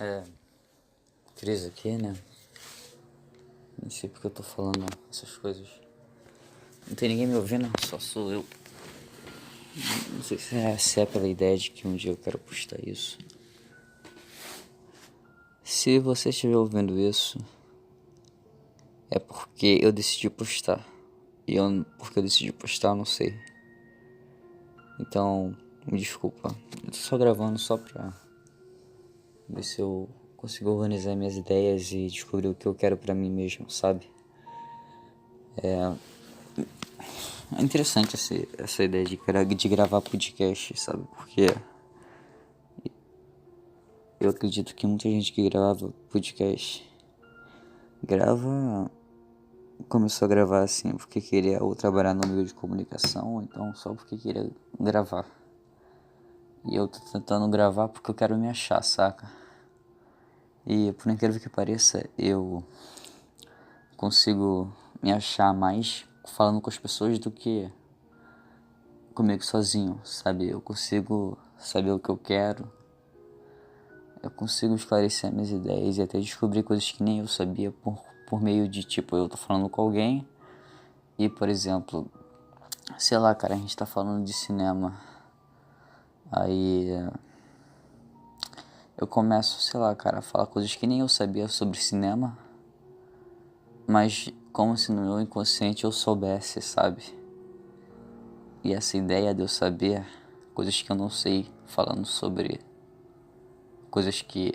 É, Cris aqui, né? Não sei porque eu tô falando essas coisas. Não tem ninguém me ouvindo, só sou eu. Não sei se é pela ideia de que um dia eu quero postar isso. Se você estiver ouvindo isso, é porque eu decidi postar. Porque eu decidi postar, eu não sei. Então, me desculpa. Eu tô só gravando só pra ver se eu consigo organizar minhas ideias e descobrir o que eu quero pra mim mesmo, sabe? É interessante essa ideia de gravar podcast, sabe? Porque eu acredito que muita gente que grava podcast começou a gravar assim porque queria ou trabalhar no meio de comunicação, ou então só porque queria gravar. E eu tô tentando gravar porque eu quero me achar, saca? E por incrível que pareça, eu consigo me achar mais falando com as pessoas do que comigo sozinho, sabe? Eu consigo saber o que eu quero. Eu consigo esclarecer minhas ideias e até descobrir coisas que nem eu sabia por meio de, tipo, eu tô falando com alguém e, por exemplo, sei lá, cara, a gente tá falando de cinema. Aí eu começo, sei lá, cara, a falar coisas que nem eu sabia sobre cinema, mas como se no meu inconsciente eu soubesse, sabe? E essa ideia de eu saber coisas que eu não sei, falando sobre coisas que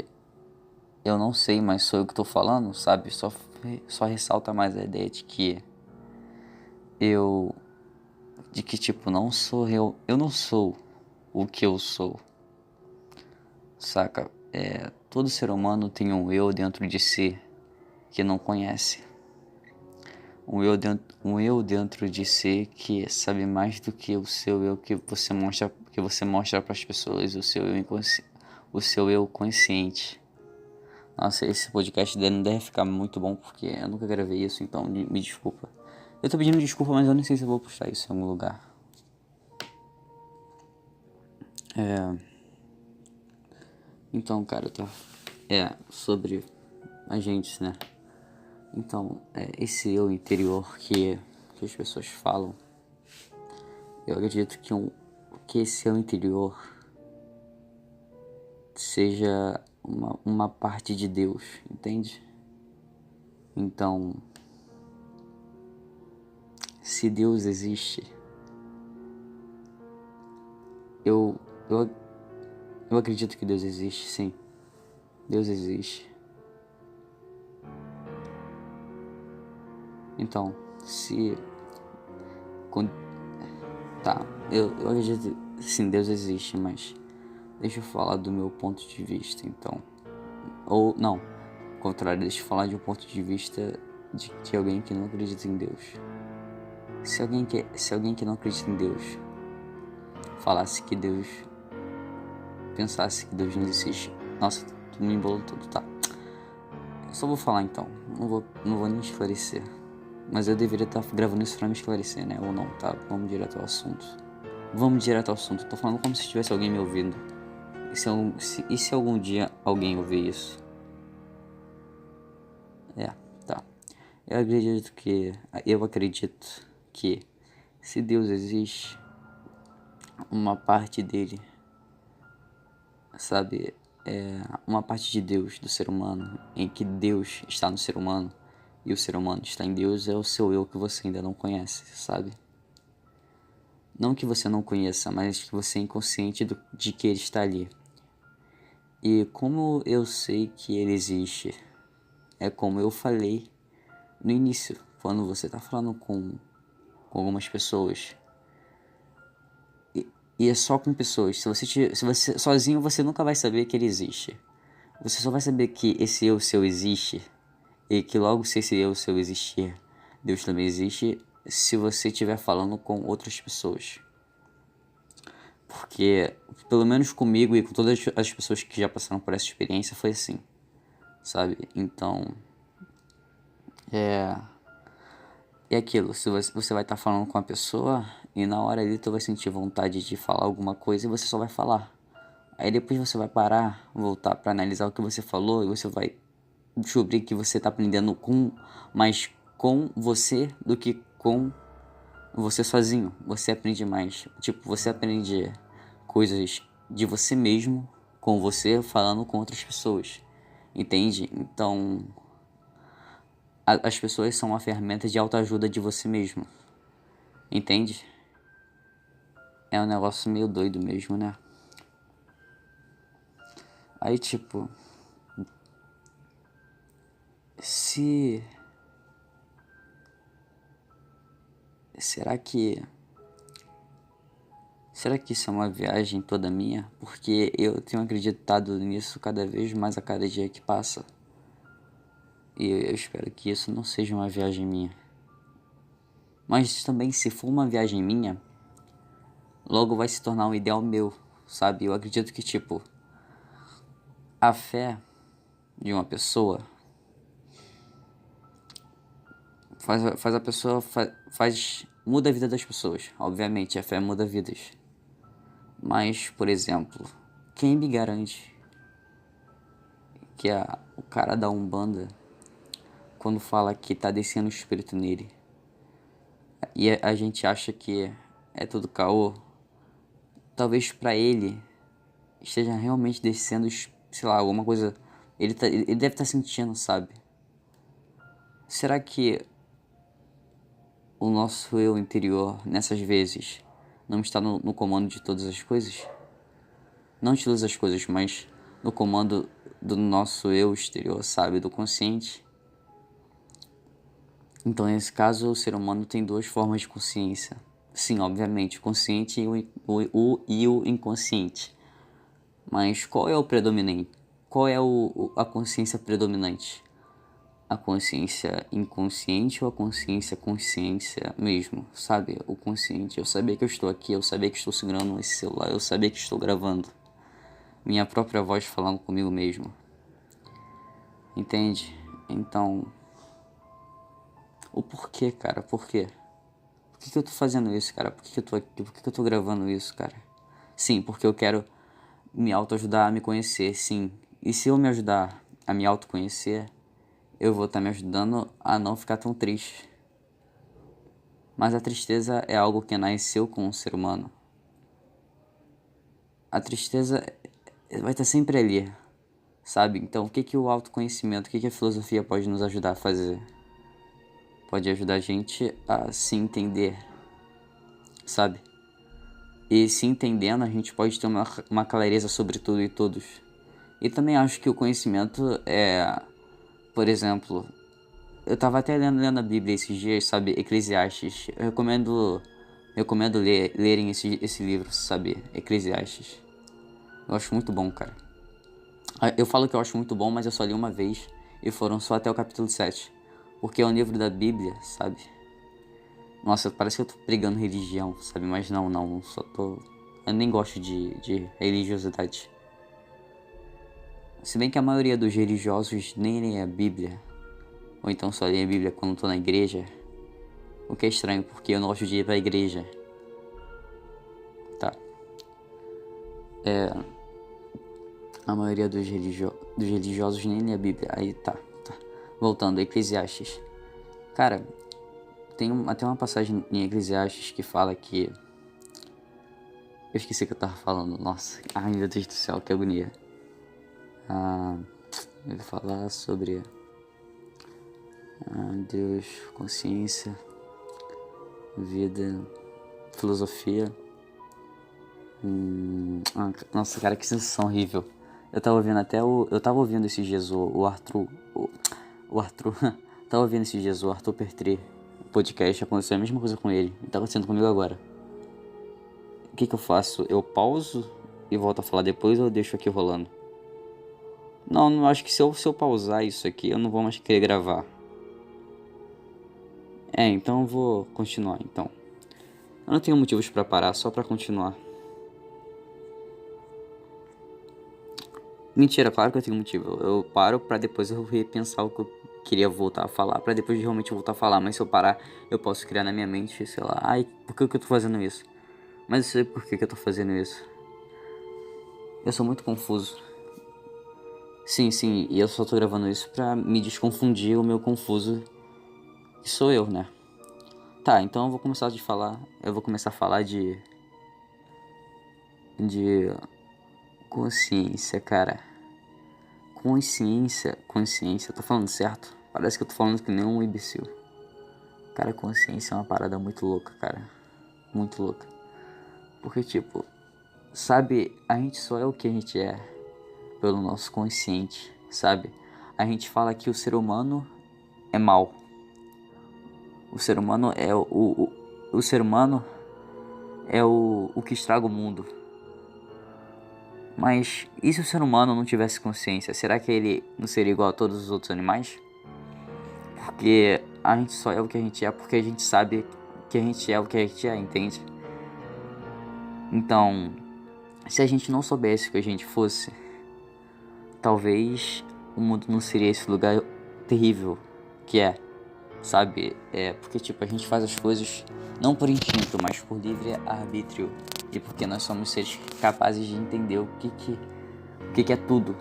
eu não sei, mas sou eu que tô falando, sabe? Só ressalta mais a ideia de que eu de que tipo eu não sou o que eu sou, saca? Todo ser humano tem um eu dentro de si que não conhece, um eu dentro de si que sabe mais do que o seu eu que você mostra para as pessoas, o seu eu consciente. Nossa, esse podcast dele não deve ficar muito bom porque eu nunca gravei isso, então me desculpa. Eu tô pedindo desculpa, mas eu nem sei se eu vou postar isso em algum lugar. Então, cara, tá. Sobre a gente, né? Então, esse eu interior que as pessoas falam, eu acredito que esse eu interior seja uma parte de Deus, entende? Então, se Deus existe, eu, eu, eu acredito que Deus existe, sim. Deus existe. Então, se... Tá, eu acredito... Sim, Deus existe, mas... Deixa eu falar do meu ponto de vista, então. Ou, não. Ao contrário, deixa eu falar de um ponto de vista de alguém que não acredita em Deus. Se alguém que não acredita em Deus falasse que Deus... Pensasse que Deus não existe... Nossa, tu me embolou tudo, tá. Eu só vou falar então. Não vou nem esclarecer. Mas eu deveria estar gravando isso pra me esclarecer, né? Ou não, tá? Vamos direto ao assunto. Tô falando como se tivesse alguém me ouvindo. E se algum dia alguém ouvir isso? Tá. Eu acredito que se Deus existe, uma parte dele, sabe? Uma parte de Deus, do ser humano, em que Deus está no ser humano e o ser humano está em Deus, é o seu eu que você ainda não conhece, sabe? Não que você não conheça, mas que você é inconsciente de que ele está ali. E como eu sei que ele existe, é como eu falei no início, quando você está falando com algumas pessoas. E é só com pessoas. Se você sozinho, você nunca vai saber que ele existe. Você só vai saber que esse eu seu existe e que logo se esse eu seu existir, Deus também existe, se você estiver falando com outras pessoas. Porque, pelo menos comigo e com todas as pessoas que já passaram por essa experiência, foi assim, sabe? Então, é aquilo, se você vai estar falando com a pessoa e na hora ali tu vai sentir vontade de falar alguma coisa e você só vai falar. Aí depois você vai parar, voltar para analisar o que você falou e você vai descobrir que você tá aprendendo mais com você do que com você sozinho. Você aprende mais. Tipo, você aprende coisas de você mesmo com você falando com outras pessoas. Entende? Então, as pessoas são uma ferramenta de autoajuda de você mesmo. Entende? É um negócio meio doido mesmo, né? Aí, tipo, se... Será que... Será que isso é uma viagem toda minha? Porque eu tenho acreditado nisso cada vez mais a cada dia que passa. E eu espero que isso não seja uma viagem minha. Mas também, se for uma viagem minha, logo vai se tornar um ideal meu, sabe? Eu acredito que, tipo, a fé de uma pessoa faz a pessoa, muda a vida das pessoas. Obviamente, a fé muda vidas. Mas, por exemplo, quem me garante que o cara da Umbanda, quando fala que tá descendo o espírito nele, e a gente acha que é tudo caô, talvez pra ele esteja realmente descendo, sei lá, alguma coisa. Ele deve estar sentindo, sabe? Será que o nosso eu interior, nessas vezes, não está no comando de todas as coisas? Não de todas as coisas, mas no comando do nosso eu exterior, sabe? Do consciente. Então, nesse caso, o ser humano tem duas formas de consciência. Sim, obviamente, o consciente e o inconsciente. Mas qual é o predominante? Qual é a consciência predominante? A consciência inconsciente ou a consciência mesmo, sabe? O consciente, eu sabia que eu estou aqui, eu sabia que estou segurando esse celular, eu sabia que estou gravando. Minha própria voz falando comigo mesmo. Entende? Então, o porquê, cara? Por quê? Por que eu tô fazendo isso, cara? Por que eu tô aqui? Por que eu tô gravando isso, cara? Sim, porque eu quero me autoajudar a me conhecer, sim. E se eu me ajudar a me autoconhecer, eu vou estar me ajudando a não ficar tão triste. Mas a tristeza é algo que nasceu com o ser humano. A tristeza vai estar sempre ali, sabe? Então, o que o autoconhecimento, o que a filosofia pode nos ajudar a fazer? Pode ajudar a gente a se entender, sabe? E se entendendo, a gente pode ter uma clareza sobre tudo e todos. E também acho que o conhecimento é, por exemplo, eu tava até lendo a Bíblia esses dias, sabe? Eclesiastes. Eu recomendo lerem esse livro, sabe? Eclesiastes. Eu acho muito bom, cara. Eu falo que eu acho muito bom, mas eu só li uma vez e foram só até o capítulo 7. Porque é um livro da Bíblia, sabe? Nossa, parece que eu tô pregando religião, sabe? Mas não, só tô... Eu nem gosto de religiosidade. Se bem que a maioria dos religiosos nem lê a Bíblia, ou então só lê a Bíblia quando tô na igreja, o que é estranho, porque eu não gosto de ir pra igreja. Tá. A maioria dos religiosos nem lê a Bíblia. Aí tá. Voltando, Eclesiastes. Cara, tem até uma passagem em Eclesiastes que fala que... Eu esqueci o que eu tava falando, nossa. Ai, meu Deus do céu, que agonia. Ele fala sobre... Deus, consciência, vida, filosofia. Nossa, cara, que sensação horrível. Eu tava ouvindo Eu tava ouvindo esses dias o Arthur... O Arthur... Tava ouvindo esses dias o Arthur Pertret, podcast, aconteceu a mesma coisa com ele. E tá acontecendo comigo agora. O que eu faço? Eu pauso e volto a falar depois ou eu deixo aqui rolando? Não acho que se eu pausar isso aqui, eu não vou mais querer gravar. Então eu vou continuar, então. Eu não tenho motivos pra parar, só pra continuar. Mentira, claro que eu tenho motivo. Eu paro pra depois eu repensar o que eu queria voltar a falar, pra depois realmente voltar a falar. Mas se eu parar, eu posso criar na minha mente, sei lá, ai, por que eu tô fazendo isso? Mas eu sei por que eu tô fazendo isso. Eu sou muito confuso. Sim, e eu só tô gravando isso pra me desconfundir o meu confuso, que sou eu, né? Tá, então eu vou começar a falar de consciência, cara. Consciência, tô falando certo? Parece que eu tô falando que nem um imbecil. Cara, consciência é uma parada muito louca, cara. Muito louca. Porque, tipo, sabe, a gente só é o que a gente é pelo nosso consciente, sabe? A gente fala que o ser humano é mau. O ser humano é o ser humano é o que estraga o mundo. Mas e se o ser humano não tivesse consciência? Será que ele não seria igual a todos os outros animais? Porque a gente só é o que a gente é porque a gente sabe que a gente é o que a gente é, entende? Então, se a gente não soubesse o que a gente fosse, talvez o mundo não seria esse lugar terrível que é, sabe? É porque tipo a gente faz as coisas não por instinto, mas por livre arbítrio e porque nós somos seres capazes de entender o que é tudo.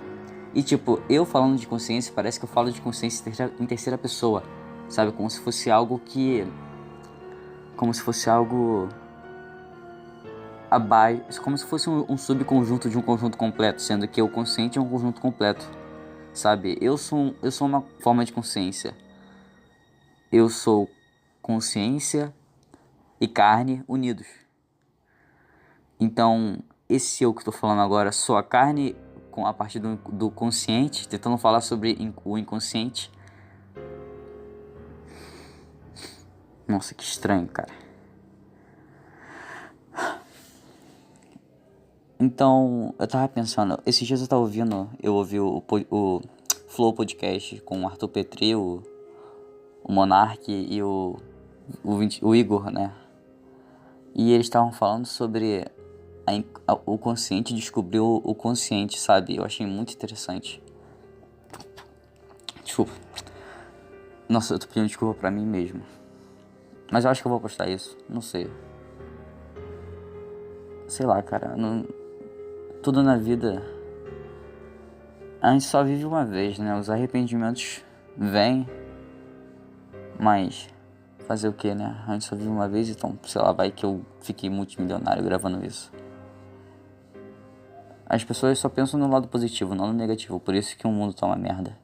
E tipo, eu falando de consciência, parece que eu falo de consciência em terceira pessoa, sabe? Como se fosse algo abaixo, como se fosse um subconjunto de um conjunto completo, sendo que o consciente é um conjunto completo, sabe? Eu sou uma forma de consciência. Eu sou consciência e carne unidos. Então, esse eu que estou falando agora, sou a carne com a partir do consciente, tentando falar sobre o inconsciente. Nossa, que estranho, cara. Então, eu tava pensando, esses dias eu ouvi o Flow Podcast com o Arthur Petri, o Monark e o Igor, né? E eles estavam falando sobre o consciente descobrir o consciente, sabe? Eu achei muito interessante. Desculpa. Nossa, eu tô pedindo desculpa pra mim mesmo. Mas eu acho que eu vou postar isso. Não sei. Sei lá, cara. Tudo na vida a gente só vive uma vez, né? Os arrependimentos vêm, mas fazer o que, né? A gente só vive uma vez, então, sei lá, vai que eu fiquei multimilionário gravando isso. As pessoas só pensam no lado positivo, não no negativo, por isso que o mundo tá uma merda.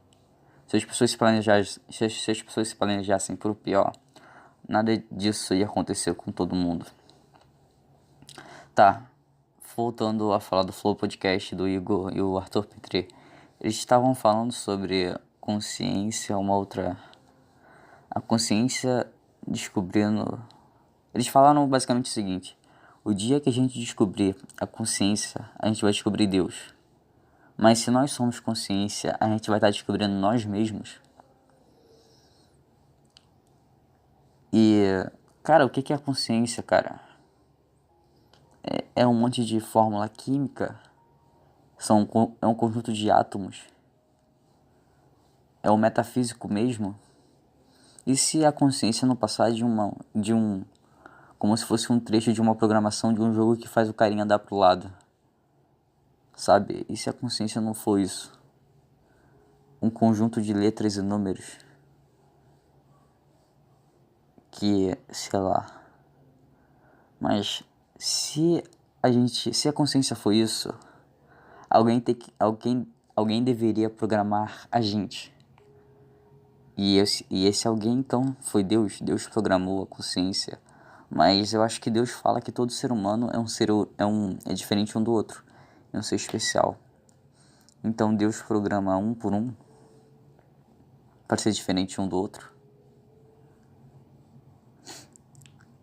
Se as pessoas se planejassem pro pior, nada disso ia acontecer com todo mundo. Tá, voltando a falar do Flow Podcast do Igor e o Arthur Petri. Eles estavam falando sobre consciência, a consciência descobrindo. Eles falaram basicamente o seguinte: o dia que a gente descobrir a consciência, a gente vai descobrir Deus. Mas se nós somos consciência, a gente vai estar descobrindo nós mesmos. E, cara, o que é a consciência, cara? É um monte de fórmula química? É um conjunto de átomos? É o metafísico mesmo? E se a consciência não passar como se fosse um trecho de uma programação de um jogo que faz o carinha dar pro lado? Sabe? E se a consciência não for isso? Um conjunto de letras e números que, sei lá. Mas se a consciência for isso, alguém deveria programar a gente. E esse alguém então foi Deus. Deus programou a consciência. Mas eu acho que Deus fala que todo ser humano é diferente um do outro. É um ser especial. Então Deus programa um por um para ser diferente um do outro.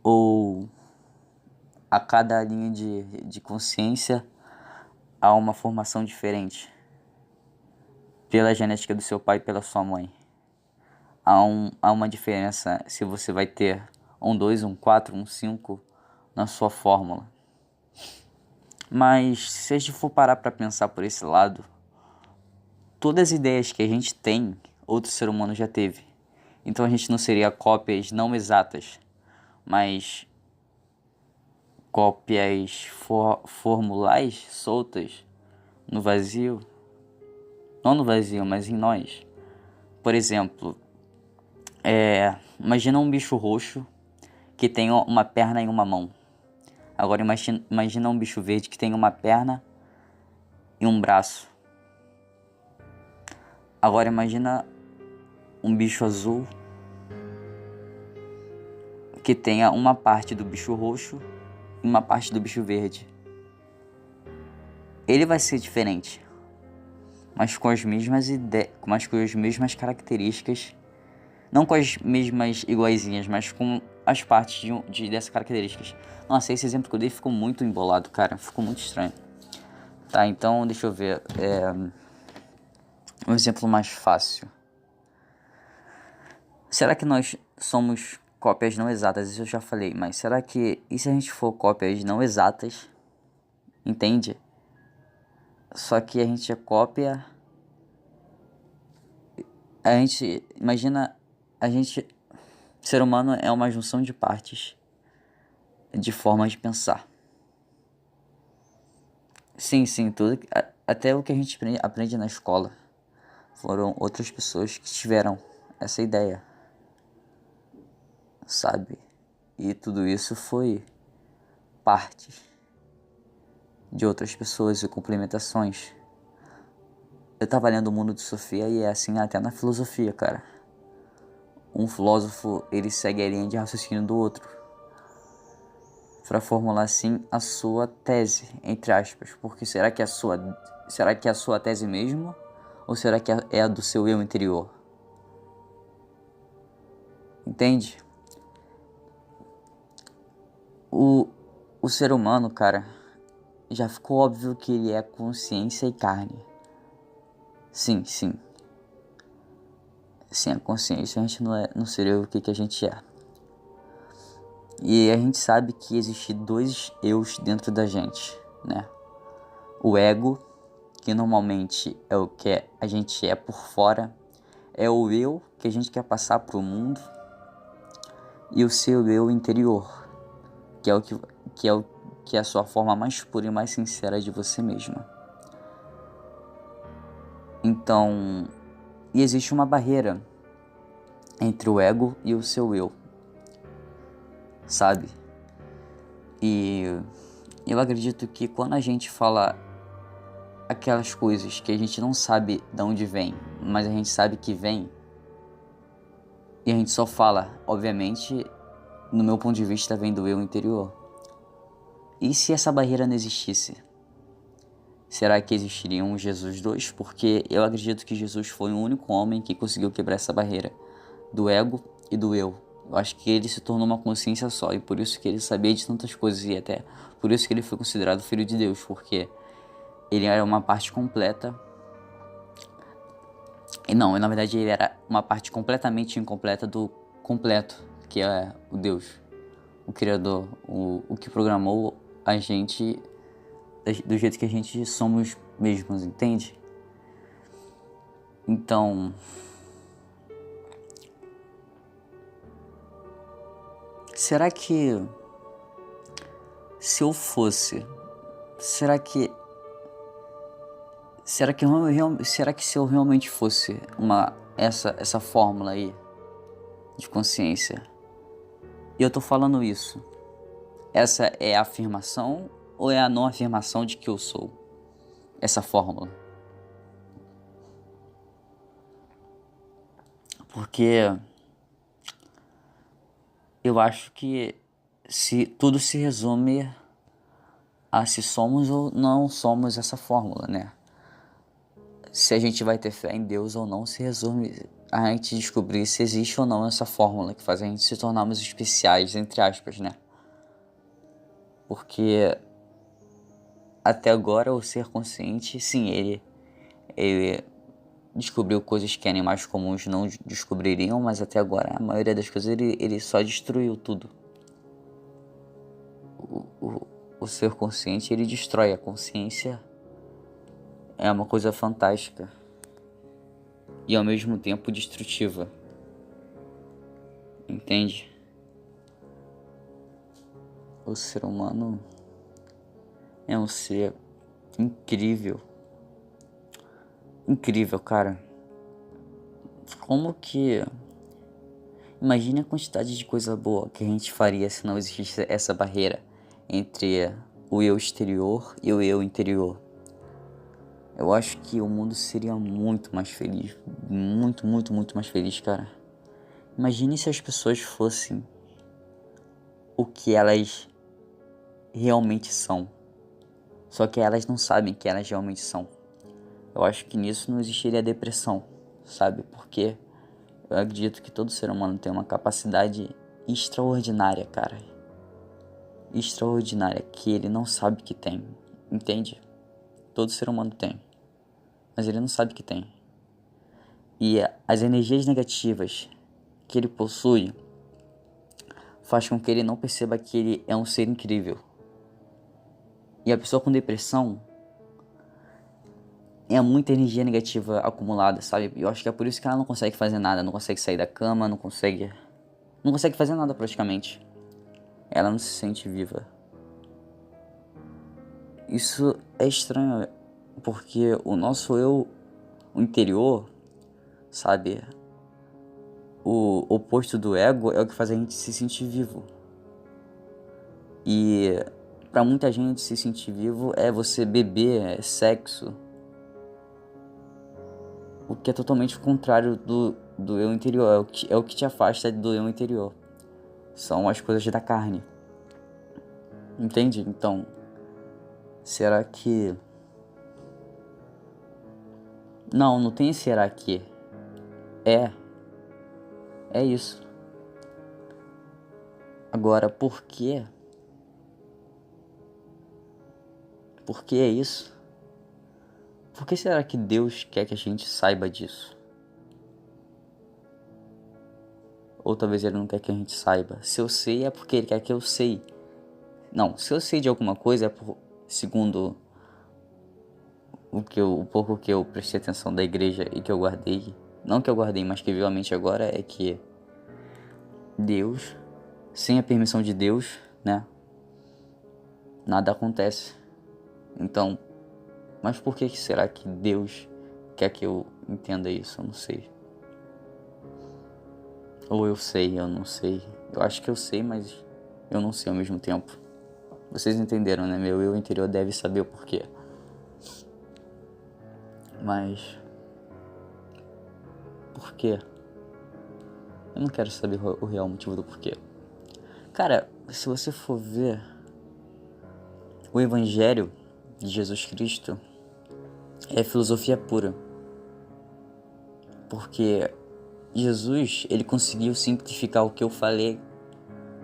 Ou a cada linha de consciência há uma formação diferente. Pela genética do seu pai e pela sua mãe. Há uma diferença se você vai ter um 2, um 4, um 5 na sua fórmula. Mas se a gente for parar para pensar por esse lado, todas as ideias que a gente tem, outro ser humano já teve. Então a gente não seria cópias não exatas, mas cópias formulais soltas no vazio, não no vazio, mas em nós. Por exemplo, imagina um bicho roxo que tem uma perna e uma mão. Agora imagina um bicho verde que tem uma perna e um braço. Agora imagina um bicho azul que tenha uma parte do bicho roxo e uma parte do bicho verde. Ele vai ser diferente, mas com as mesmas mas com as mesmas características, não com as mesmas iguaizinhas, mas com as partes dessas características. Nossa, esse exemplo que eu dei ficou muito embolado, cara, ficou muito estranho. Tá, então deixa eu ver, um exemplo mais fácil. Será que nós somos cópias não exatas? Isso eu já falei, mas será que, e se a gente for cópias não exatas, entende? Só que a gente é cópia. A gente, imagina, a gente, ser humano é uma junção de partes, de formas de pensar. Sim, tudo, até o que a gente aprende na escola, foram outras pessoas que tiveram essa ideia, sabe? E tudo isso foi parte de outras pessoas e complementações. Eu tava lendo O Mundo de Sofia e é assim até na filosofia, cara. Um filósofo, ele segue a linha de raciocínio do outro para formular assim a sua tese, entre aspas. Porque será que é a sua tese mesmo? Ou será que é a do seu eu interior? Entende? O ser humano, cara, já ficou óbvio que ele é consciência e carne. Sim. Sem a consciência a gente não seria o que a gente é. E a gente sabe que existem dois eus dentro da gente, né? O ego, que normalmente é o que a gente é por fora, é o eu que a gente quer passar pro mundo, e o seu eu interior, que é que é a sua forma mais pura e mais sincera de você mesma. Então, e existe uma barreira entre o ego e o seu eu, sabe? E eu acredito que quando a gente fala aquelas coisas que a gente não sabe de onde vem, mas a gente sabe que vem, e a gente só fala, obviamente, no meu ponto de vista, vem do eu interior. E se essa barreira não existisse? Será que existiria um Jesus 2? Porque eu acredito que Jesus foi o único homem que conseguiu quebrar essa barreira do ego e do eu. Eu acho que ele se tornou uma consciência só, e por isso que ele sabia de tantas coisas, e até por isso que ele foi considerado filho de Deus, porque ele era uma parte completa. E não, na verdade ele era uma parte completamente incompleta do completo, que é o Deus, o Criador, o que programou a gente do jeito que a gente somos mesmos, entende? Então, será que se eu fosse, será que se eu realmente fosse essa fórmula aí de consciência, e eu tô falando isso, essa é a afirmação ou é a não afirmação de que eu sou essa fórmula? Porque eu acho que se tudo se resume a se somos ou não somos essa fórmula, né? Se a gente vai ter fé em Deus ou não se resume a gente descobrir se existe ou não essa fórmula que faz a gente se tornarmos especiais, entre aspas, né? Porque até agora o ser consciente, sim, ele descobriu coisas que animais comuns não descobririam, mas até agora a maioria das coisas ele só destruiu tudo. O ser consciente, ele destrói. A consciência é uma coisa fantástica e ao mesmo tempo destrutiva, entende? O ser humano é um ser incrível, incrível, cara. Como que... Imagine a quantidade de coisa boa que a gente faria se não existisse essa barreira entre o eu exterior e o eu interior. Eu acho que o mundo seria muito mais feliz. Muito, muito, muito mais feliz, cara. Imagine se as pessoas fossem o que elas realmente são. Só que elas não sabem que elas realmente são. Eu acho que nisso não existiria depressão, sabe? Porque eu acredito que todo ser humano tem uma capacidade extraordinária, cara. Extraordinária, que ele não sabe que tem. Entende? Todo ser humano tem. Mas ele não sabe que tem. E as energias negativas que ele possui faz com que ele não perceba que ele é um ser incrível. E a pessoa com depressão é muita energia negativa acumulada, sabe? Eu acho que é por isso que ela não consegue fazer nada, não consegue sair da cama, não consegue fazer nada praticamente. Ela não se sente viva. Isso é estranho, porque o nosso eu, o interior, sabe? O oposto do ego é o que faz a gente se sentir vivo. E pra muita gente se sentir vivo é você beber, é sexo. O que é totalmente o contrário do eu interior, é o que te afasta do eu interior. São as coisas da carne. Entende? Então, será que... Não tem será que. É isso. Agora, por quê? Por que é isso? Por que será que Deus quer que a gente saiba disso? Ou talvez Ele não quer que a gente saiba. Se eu sei, é porque Ele quer que eu sei. Não, se eu sei de alguma coisa, é segundo o pouco que eu prestei atenção da igreja e que eu guardei. Não que eu guardei, mas que veio à mente agora, é que Deus, sem a permissão de Deus, né? Nada acontece. Então, mas por que será que Deus quer que eu entenda isso? Eu não sei. Ou eu sei, eu não sei. Eu acho que eu sei, mas eu não sei ao mesmo tempo. Vocês entenderam, né? Meu eu interior deve saber o porquê. Mas... por quê? Eu não quero saber o real motivo do porquê. Cara, se você for ver o Evangelho de Jesus Cristo, é filosofia pura. Porque Jesus, ele conseguiu simplificar o que eu falei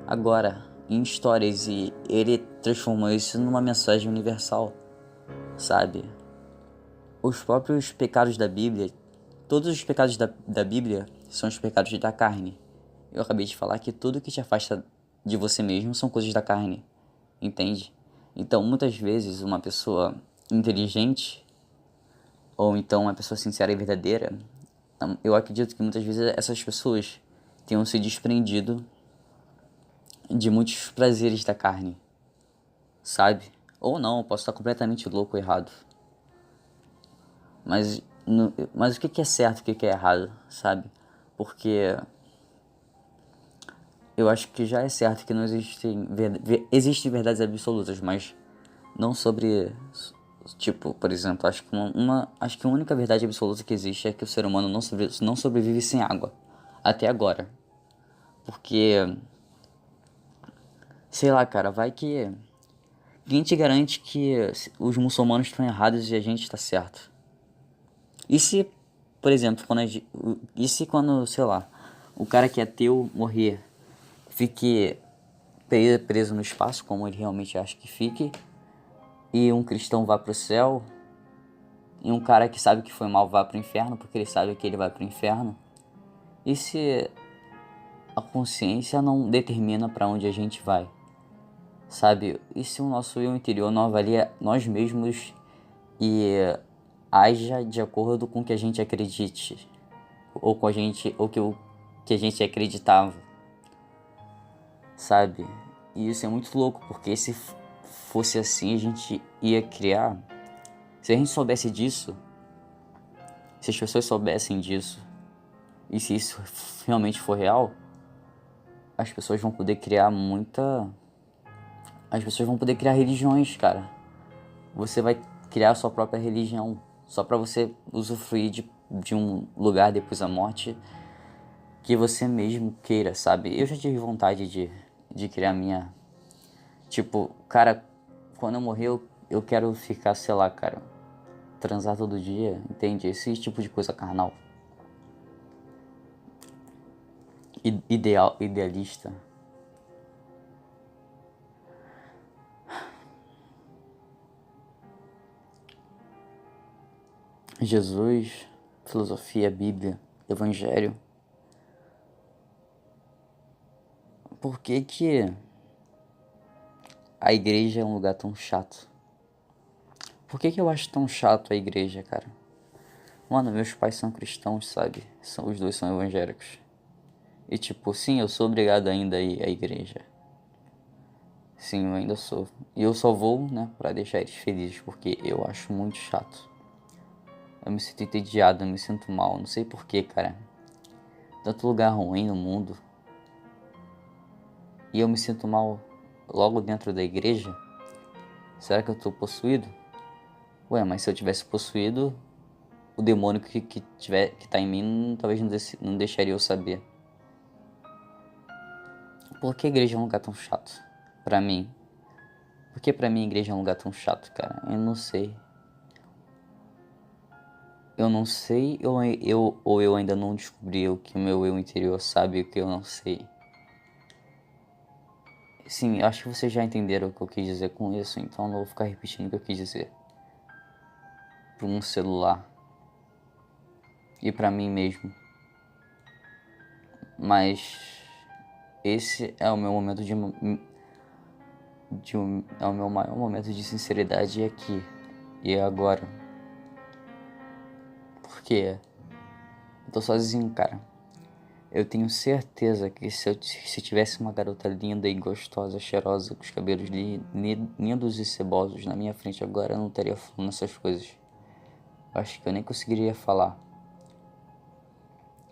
agora em histórias e ele transformou isso numa mensagem universal, sabe? Os próprios pecados da Bíblia, todos os pecados da Bíblia são os pecados da carne. Eu acabei de falar que tudo que te afasta de você mesmo são coisas da carne, entende? Então, muitas vezes, uma pessoa inteligente, ou então uma pessoa sincera e verdadeira, eu acredito que muitas vezes essas pessoas tenham se desprendido de muitos prazeres da carne, sabe? Ou não, eu posso estar completamente louco ou errado. Mas o que é certo e o que é errado, sabe? Porque eu acho que já é certo que não existem verdades absolutas, mas não sobre, tipo, por exemplo, acho que a única verdade absoluta que existe é que o ser humano não sobrevive sem água, até agora. Porque, sei lá, cara, vai que quem te garante que os muçulmanos estão errados e a gente está certo? E se, por exemplo, quando, sei lá, o cara que é ateu morrer, fique preso no espaço, como ele realmente acha que fique, e um cristão vá pro céu, e um cara que sabe que foi mal vá pro inferno, porque ele sabe que ele vai pro inferno? E se a consciência não determina para onde a gente vai? Sabe? E se o nosso eu interior não avalia nós mesmos e haja de acordo com o que a gente acredite, ou com a gente, ou que a gente acreditava, sabe? E isso é muito louco, porque se fosse assim, a gente ia criar... Se a gente soubesse disso, Se as pessoas soubessem disso, e se isso realmente for real, as pessoas vão poder criar As pessoas vão poder criar religiões, cara. Você vai criar a sua própria religião, só pra você usufruir de um lugar depois da morte que você mesmo queira, sabe? Eu já tive vontade de criar minha... Tipo, cara, quando eu morrer eu quero ficar, sei lá, cara, transar todo dia, entende? Esse tipo de coisa carnal. Idealista. Jesus, filosofia, Bíblia, Evangelho. Por que a igreja é um lugar tão chato? Por que eu acho tão chato a igreja, cara? Mano, meus pais são cristãos, sabe? Os dois são evangélicos. E tipo, sim, eu sou obrigado ainda a ir à igreja. Sim, eu ainda sou. E eu só vou, né, pra deixar eles felizes, porque eu acho muito chato. Eu me sinto entediado, eu me sinto mal, não sei porquê, cara. Tanto lugar ruim no mundo. E eu me sinto mal logo dentro da igreja. Será que eu tô possuído? Ué, mas se eu tivesse possuído, o demônio que tá em mim talvez não deixaria eu saber. Por que a igreja é um lugar tão chato? Pra mim. Por que pra mim a igreja é um lugar tão chato, cara? Eu não sei. Eu não sei ou eu ainda não descobri o que o meu eu interior sabe o que eu não sei. Sim, acho que vocês já entenderam o que eu quis dizer com isso, então não vou ficar repetindo o que eu quis dizer. Para um celular. E pra mim mesmo. Mas esse é o meu momento é o meu maior momento de sinceridade aqui e agora. Porque eu tô sozinho, cara. Eu tenho certeza que se tivesse uma garota linda e gostosa, cheirosa, com os cabelos lindos e cebosos na minha frente agora, eu não estaria falando essas coisas. Acho que eu nem conseguiria falar.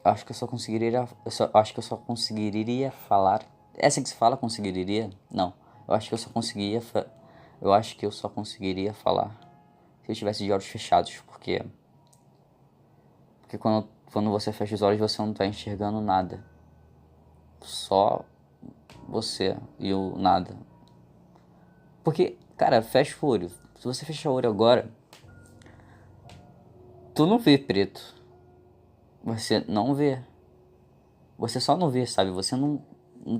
Acho que eu só conseguiria. Acho que eu só conseguiria falar. É assim que se fala, conseguiria? Não. Eu acho que eu só conseguiria. Eu acho que eu só conseguiria falar se eu tivesse de olhos fechados, porque quando você fecha os olhos você não tá enxergando nada. Só você e o nada. Porque, cara, fecha o olho. Se você fechar o olho agora, tu não vê preto. Você não vê. Você só não vê, sabe? Você não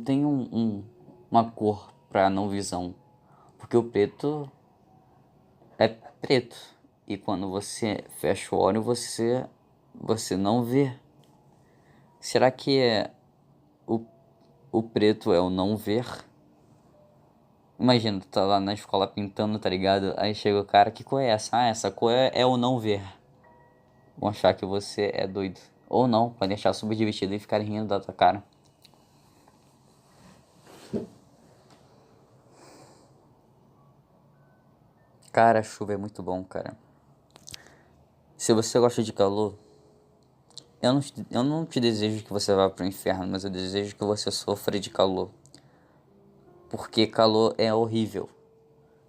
tem uma cor pra não visão. Porque o preto é preto. E quando você fecha o olho, você não vê. Será que o, o preto é o não ver? Imagina, tu tá lá na escola pintando, tá ligado? Aí chega o cara, que cor é essa? Ah, essa cor é o não ver. Vão achar que você é doido. Ou não, podem achar super divertido e ficarem rindo da tua cara. Cara, a chuva é muito bom, cara. Se você gosta de calor, eu não te desejo que você vá pro inferno, mas eu desejo que você sofra de calor. Porque calor é horrível.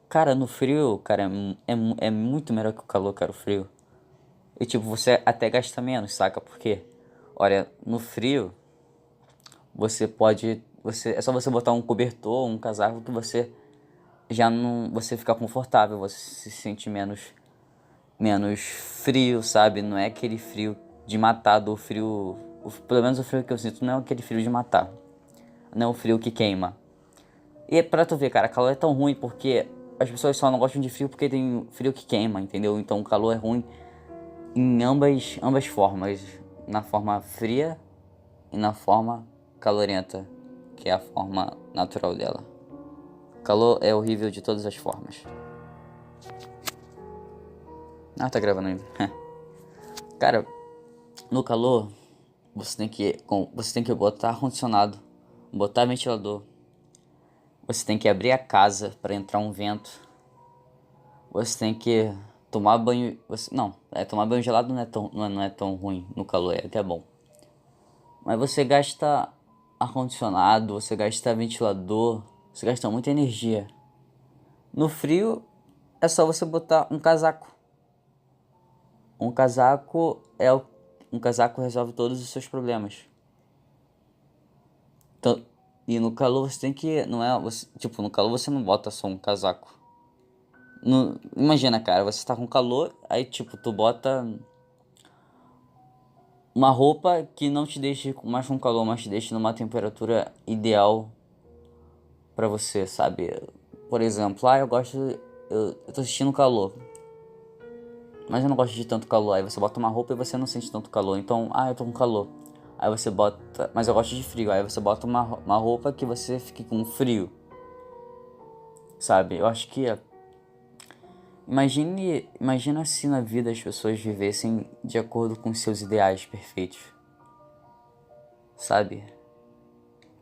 Cara, no frio, cara, é muito melhor que o calor, cara, o frio. E tipo, você até gasta menos, saca? Por quê? Olha, no frio, é só você botar um cobertor, um casaco que você já não, você fica confortável, você se sente menos frio, sabe? Não é aquele frio de matar do frio, pelo menos o frio que eu sinto não é aquele frio de matar. Não é o frio que queima. E pra tu ver, cara, calor é tão ruim porque as pessoas só não gostam de frio porque tem frio que queima, entendeu? Então o calor é ruim em ambas formas. Na forma fria e na forma calorenta, que é a forma natural dela. Calor é horrível de todas as formas. Ah, tá gravando ainda. Cara, no calor, você tem que botar ar-condicionado, botar ventilador. Você tem que abrir a casa para entrar um vento. Você tem que tomar banho... tomar banho gelado não é tão ruim no calor, é até bom. Mas você gasta ar-condicionado, você gasta ventilador, você gasta muita energia. No frio, é só você botar um casaco. Um casaco um casaco resolve todos os seus problemas. Então, e no calor você tem que, não é, você, tipo, no calor você não bota só um casaco. Imagina, cara, você tá com calor, aí tipo, tu bota uma roupa que não te deixe mais com calor, mas te deixe numa temperatura ideal pra você, sabe? Por exemplo, eu tô sentindo calor, mas eu não gosto de tanto calor. Aí você bota uma roupa e você não sente tanto calor. Então, eu tô com calor. Aí você bota, mas eu gosto de frio. Aí você bota uma roupa que você fique com frio, sabe? Eu acho que imagina se na vida as pessoas vivessem de acordo com seus ideais perfeitos, sabe?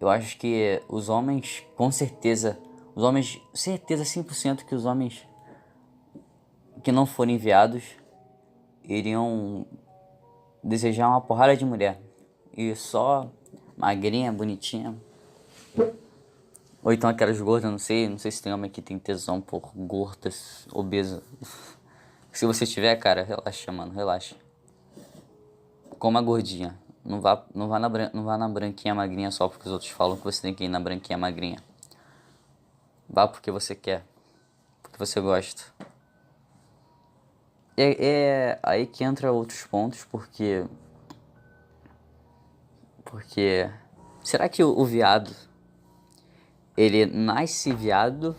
Eu acho que os homens, certeza 100% que os homens que não forem enviados iriam desejar uma porrada de mulher. E só magrinha, bonitinha. Ou então aquelas gordas, não sei se tem homem que tem tesão por gordas, obesa. Se você tiver, cara, relaxa, mano, relaxa. Coma gordinha. Não vá na branquinha magrinha só porque os outros falam que você tem que ir na branquinha magrinha. Vá porque você quer, porque você gosta. É aí que entra outros pontos, porque será que o viado, ele nasce viado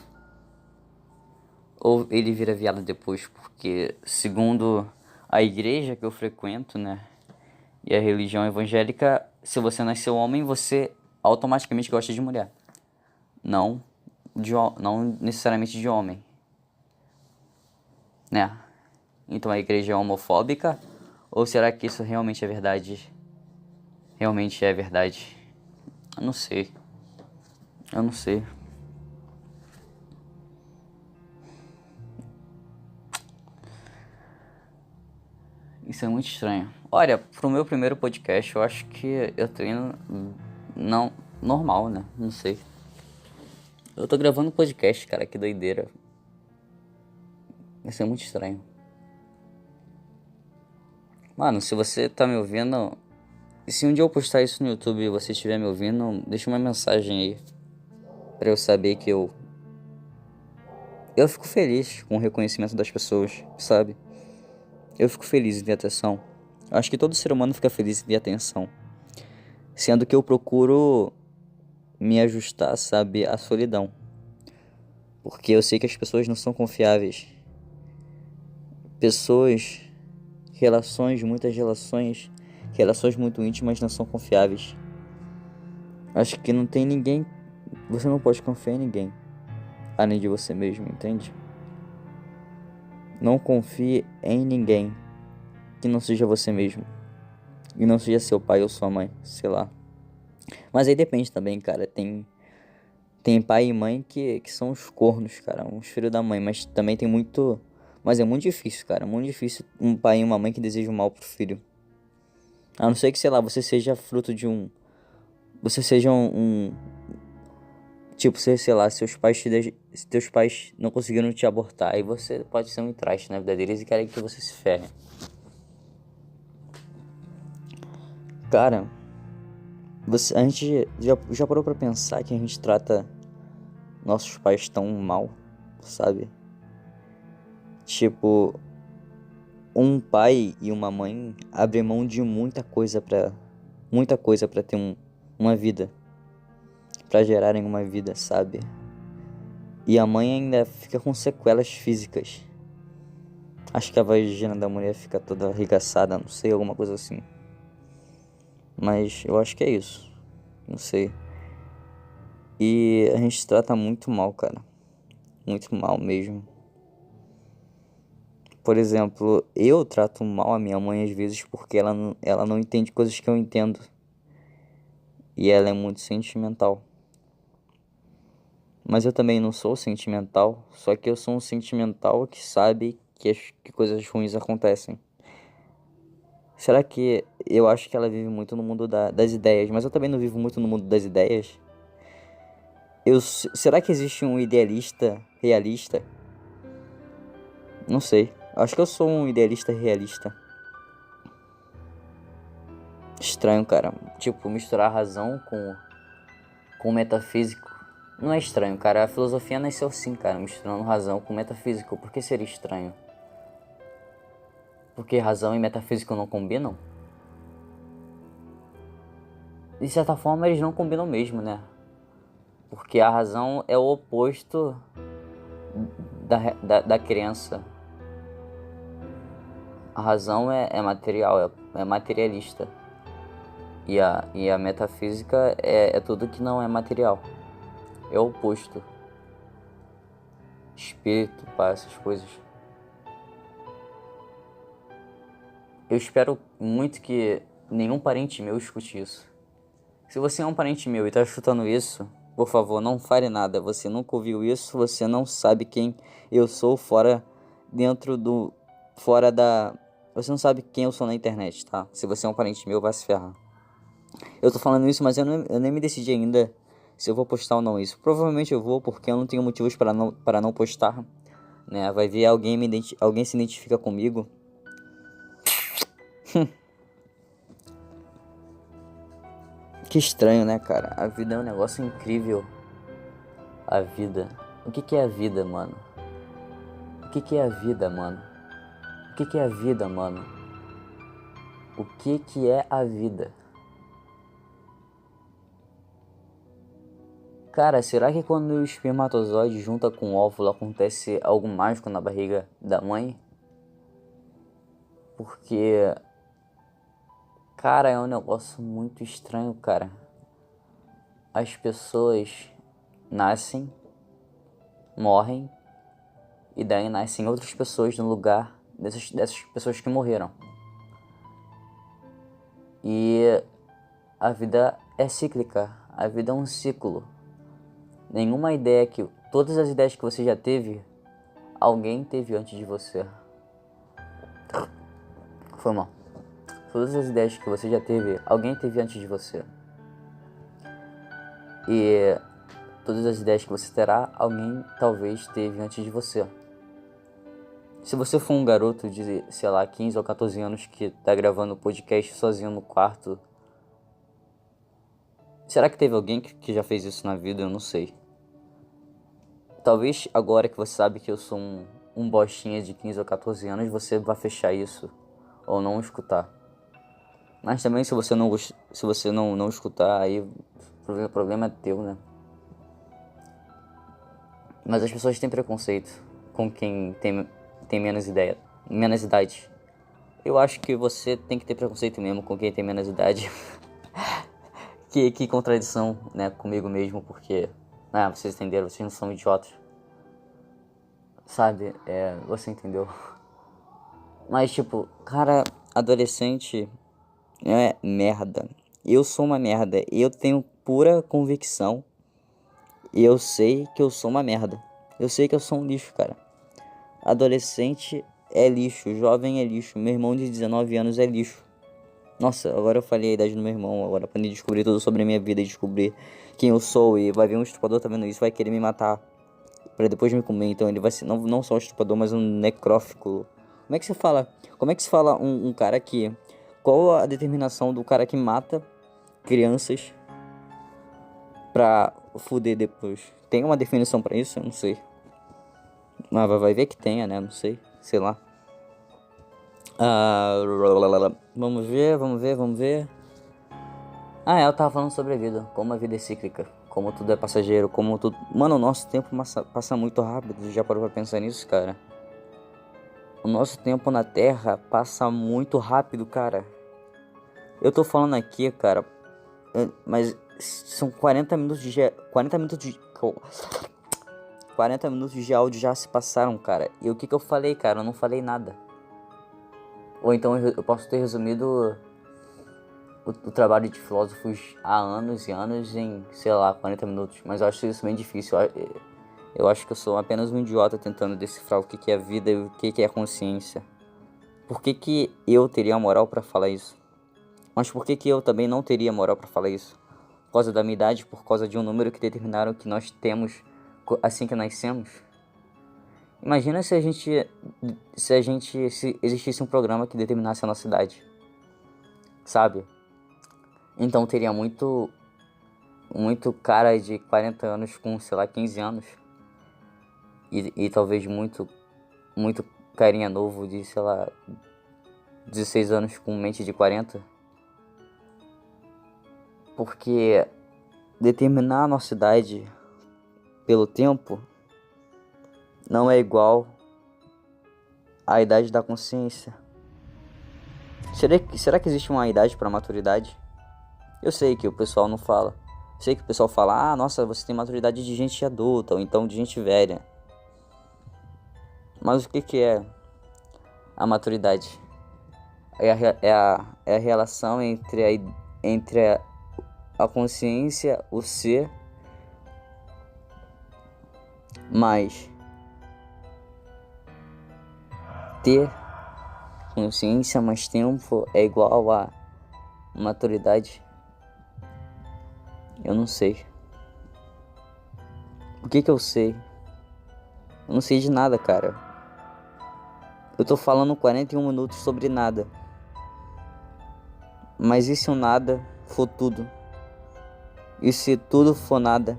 ou ele vira viado depois? Porque segundo a igreja que eu frequento, né, e a religião evangélica, se você nasceu homem, você automaticamente gosta de mulher. Não necessariamente de homem, né? Então a igreja é homofóbica? Ou será que isso realmente é verdade? Realmente é verdade? Eu não sei. Eu não sei. Isso é muito estranho. Olha, pro meu primeiro podcast, eu acho que eu tô indo não normal, né? Não sei. Eu tô gravando podcast, cara, que doideira. Isso é muito estranho. Mano, se você tá me ouvindo, se um dia eu postar isso no YouTube e você estiver me ouvindo, deixa uma mensagem aí pra eu saber que eu fico feliz com o reconhecimento das pessoas, sabe? Eu fico feliz em ter atenção. Eu acho que todo ser humano fica feliz em ter atenção. Sendo que eu procuro me ajustar, sabe, à solidão. Porque eu sei que as pessoas não são confiáveis. Pessoas, muitas relações muito íntimas não são confiáveis. Acho que não tem ninguém, você não pode confiar em ninguém, além de você mesmo, entende? Não confie em ninguém que não seja você mesmo. E não seja seu pai ou sua mãe, sei lá. Mas aí depende também, cara. Tem pai e mãe que são os cornos, cara. Uns filhos da mãe. Mas também tem muito. Mas é muito difícil, cara. Muito difícil um pai e uma mãe que desejam mal pro filho. A não ser que, sei lá, você seja fruto de um. Você seja tipo, sei lá, se teus pais não conseguiram te abortar, aí você pode ser um traste na vida deles e querem que você se ferre. Cara, a gente já parou pra pensar que a gente trata nossos pais tão mal, sabe? Tipo, um pai e uma mãe abrem mão de muita coisa pra ter uma vida, pra gerarem uma vida, sabe? E a mãe ainda fica com sequelas físicas. Acho que a vagina da mulher fica toda arregaçada, não sei, alguma coisa assim. Mas eu acho que é isso. Não sei. E a gente trata muito mal, cara. Muito mal mesmo. Por exemplo, eu trato mal a minha mãe às vezes porque ela não entende coisas que eu entendo. E ela é muito sentimental. Mas eu também não sou sentimental, só que eu sou um sentimental que sabe que coisas ruins acontecem? Será que eu acho que ela vive muito no mundo das ideias, mas eu também não vivo muito no mundo das ideias? Será que existe um idealista realista? Não sei. Acho que eu sou um idealista realista. Estranho, cara. Tipo, misturar razão com metafísico. Não é estranho, cara. A filosofia nasceu assim, cara. Misturando razão com metafísico. Por que seria estranho? Porque razão e metafísico não combinam? De certa forma, eles não combinam mesmo, né? Porque a razão é o oposto da crença. A razão é material, é materialista. E a metafísica é tudo que não é material. É o oposto. Espírito, pá, essas coisas. Eu espero muito que nenhum parente meu escute isso. Se você é um parente meu e tá escutando isso, por favor, não fale nada. Você nunca ouviu isso, você não sabe quem eu sou fora da... Você não sabe quem eu sou na internet, tá? Se você é um parente meu, vai se ferrar. Eu tô falando isso, mas eu nem me decidi ainda se eu vou postar ou não isso. Provavelmente eu vou, porque eu não tenho motivos para não postar, né? Vai ver alguém se identifica comigo. Que estranho, né, cara? A vida é um negócio incrível. A vida. O que é a vida, mano? O que é a vida, mano? O que é a vida, mano? O que é a vida? Cara, será que quando o espermatozoide junta com o óvulo acontece algo mágico na barriga da mãe? Porque, cara, é um negócio muito estranho, cara. As pessoas nascem, morrem, e daí nascem outras pessoas no lugar dessas pessoas que morreram. E a vida é cíclica, a vida é um ciclo. Todas as ideias que você já teve, alguém teve antes de você. Foi mal. Todas as ideias que você já teve, alguém teve antes de você. E todas as ideias que você terá, alguém talvez teve antes de você. Se você for um garoto de, sei lá, 15 ou 14 anos que tá gravando podcast sozinho no quarto, será que teve alguém que já fez isso na vida? Eu não sei. Talvez agora que você sabe que eu sou um bostinha de 15 ou 14 anos, você vai fechar isso ou não escutar. Mas também se você não escutar, aí o problema é teu, né? Mas as pessoas têm preconceito com quem tem menos idade. Eu acho que você tem que ter preconceito mesmo com quem tem menos idade. que contradição, né, comigo mesmo, porque... vocês entenderam, vocês não são idiotas. Sabe, você entendeu. Mas tipo, cara, adolescente é merda. Eu sou uma merda. Eu tenho pura convicção. E eu sei que eu sou uma merda. Eu sei que eu sou um lixo, cara. Adolescente é lixo, jovem é lixo. Meu irmão de 19 anos é lixo. Nossa, agora eu falei a idade do meu irmão. Agora pra ele descobrir tudo sobre a minha vida e descobrir quem eu sou. E vai ver um estuprador tá vendo isso, vai querer me matar pra depois me comer. Então ele vai ser não só um estuprador, mas um necrófico. Como é que você fala? Como é que se fala um cara que... Qual a determinação do cara que mata crianças pra fuder depois? Tem uma definição pra isso? Eu não sei. Mas vai ver que tenha, né? Não sei. Sei lá. Vamos ver. Eu tava falando sobre a vida. Como a vida é cíclica. Como tudo é passageiro. Como tudo... Mano, o nosso tempo passa muito rápido. Já parou pra pensar nisso, cara? O nosso tempo na Terra passa muito rápido, cara. Eu tô falando aqui, cara, mas são 40 minutos de 40 minutos de áudio já se passaram, cara. E o que eu falei, cara? Eu não falei nada. Ou então eu posso ter resumido o trabalho de filósofos há anos e anos em, sei lá, 40 minutos. Mas eu acho isso bem difícil. Eu acho que eu sou apenas um idiota tentando decifrar o que que é vida e o que que é consciência. Por que que eu teria moral pra falar isso? Mas por que que eu também não teria moral pra falar isso? Por causa da minha idade, por causa de um número que determinaram que nós temos assim que nascemos? Imagina se existisse um programa que determinasse a nossa idade, sabe? Então teria muito cara de 40 anos com, sei lá, 15 anos. E talvez muito carinha novo de, sei lá, 16 anos com mente de 40. Porque determinar a nossa idade pelo tempo não é igual à idade da consciência. Será que existe uma idade para maturidade? Eu sei que o pessoal não fala. Sei que o pessoal fala, ah, nossa, você tem maturidade de gente adulta ou então de gente velha. Mas o que que é a maturidade? É a relação entre a consciência, o ser, mais ter consciência mais tempo é igual a maturidade. Eu não sei. O que que eu sei? Eu não sei de nada, cara. Eu tô falando 41 minutos sobre nada. Mas e se o nada for tudo? E se tudo for nada?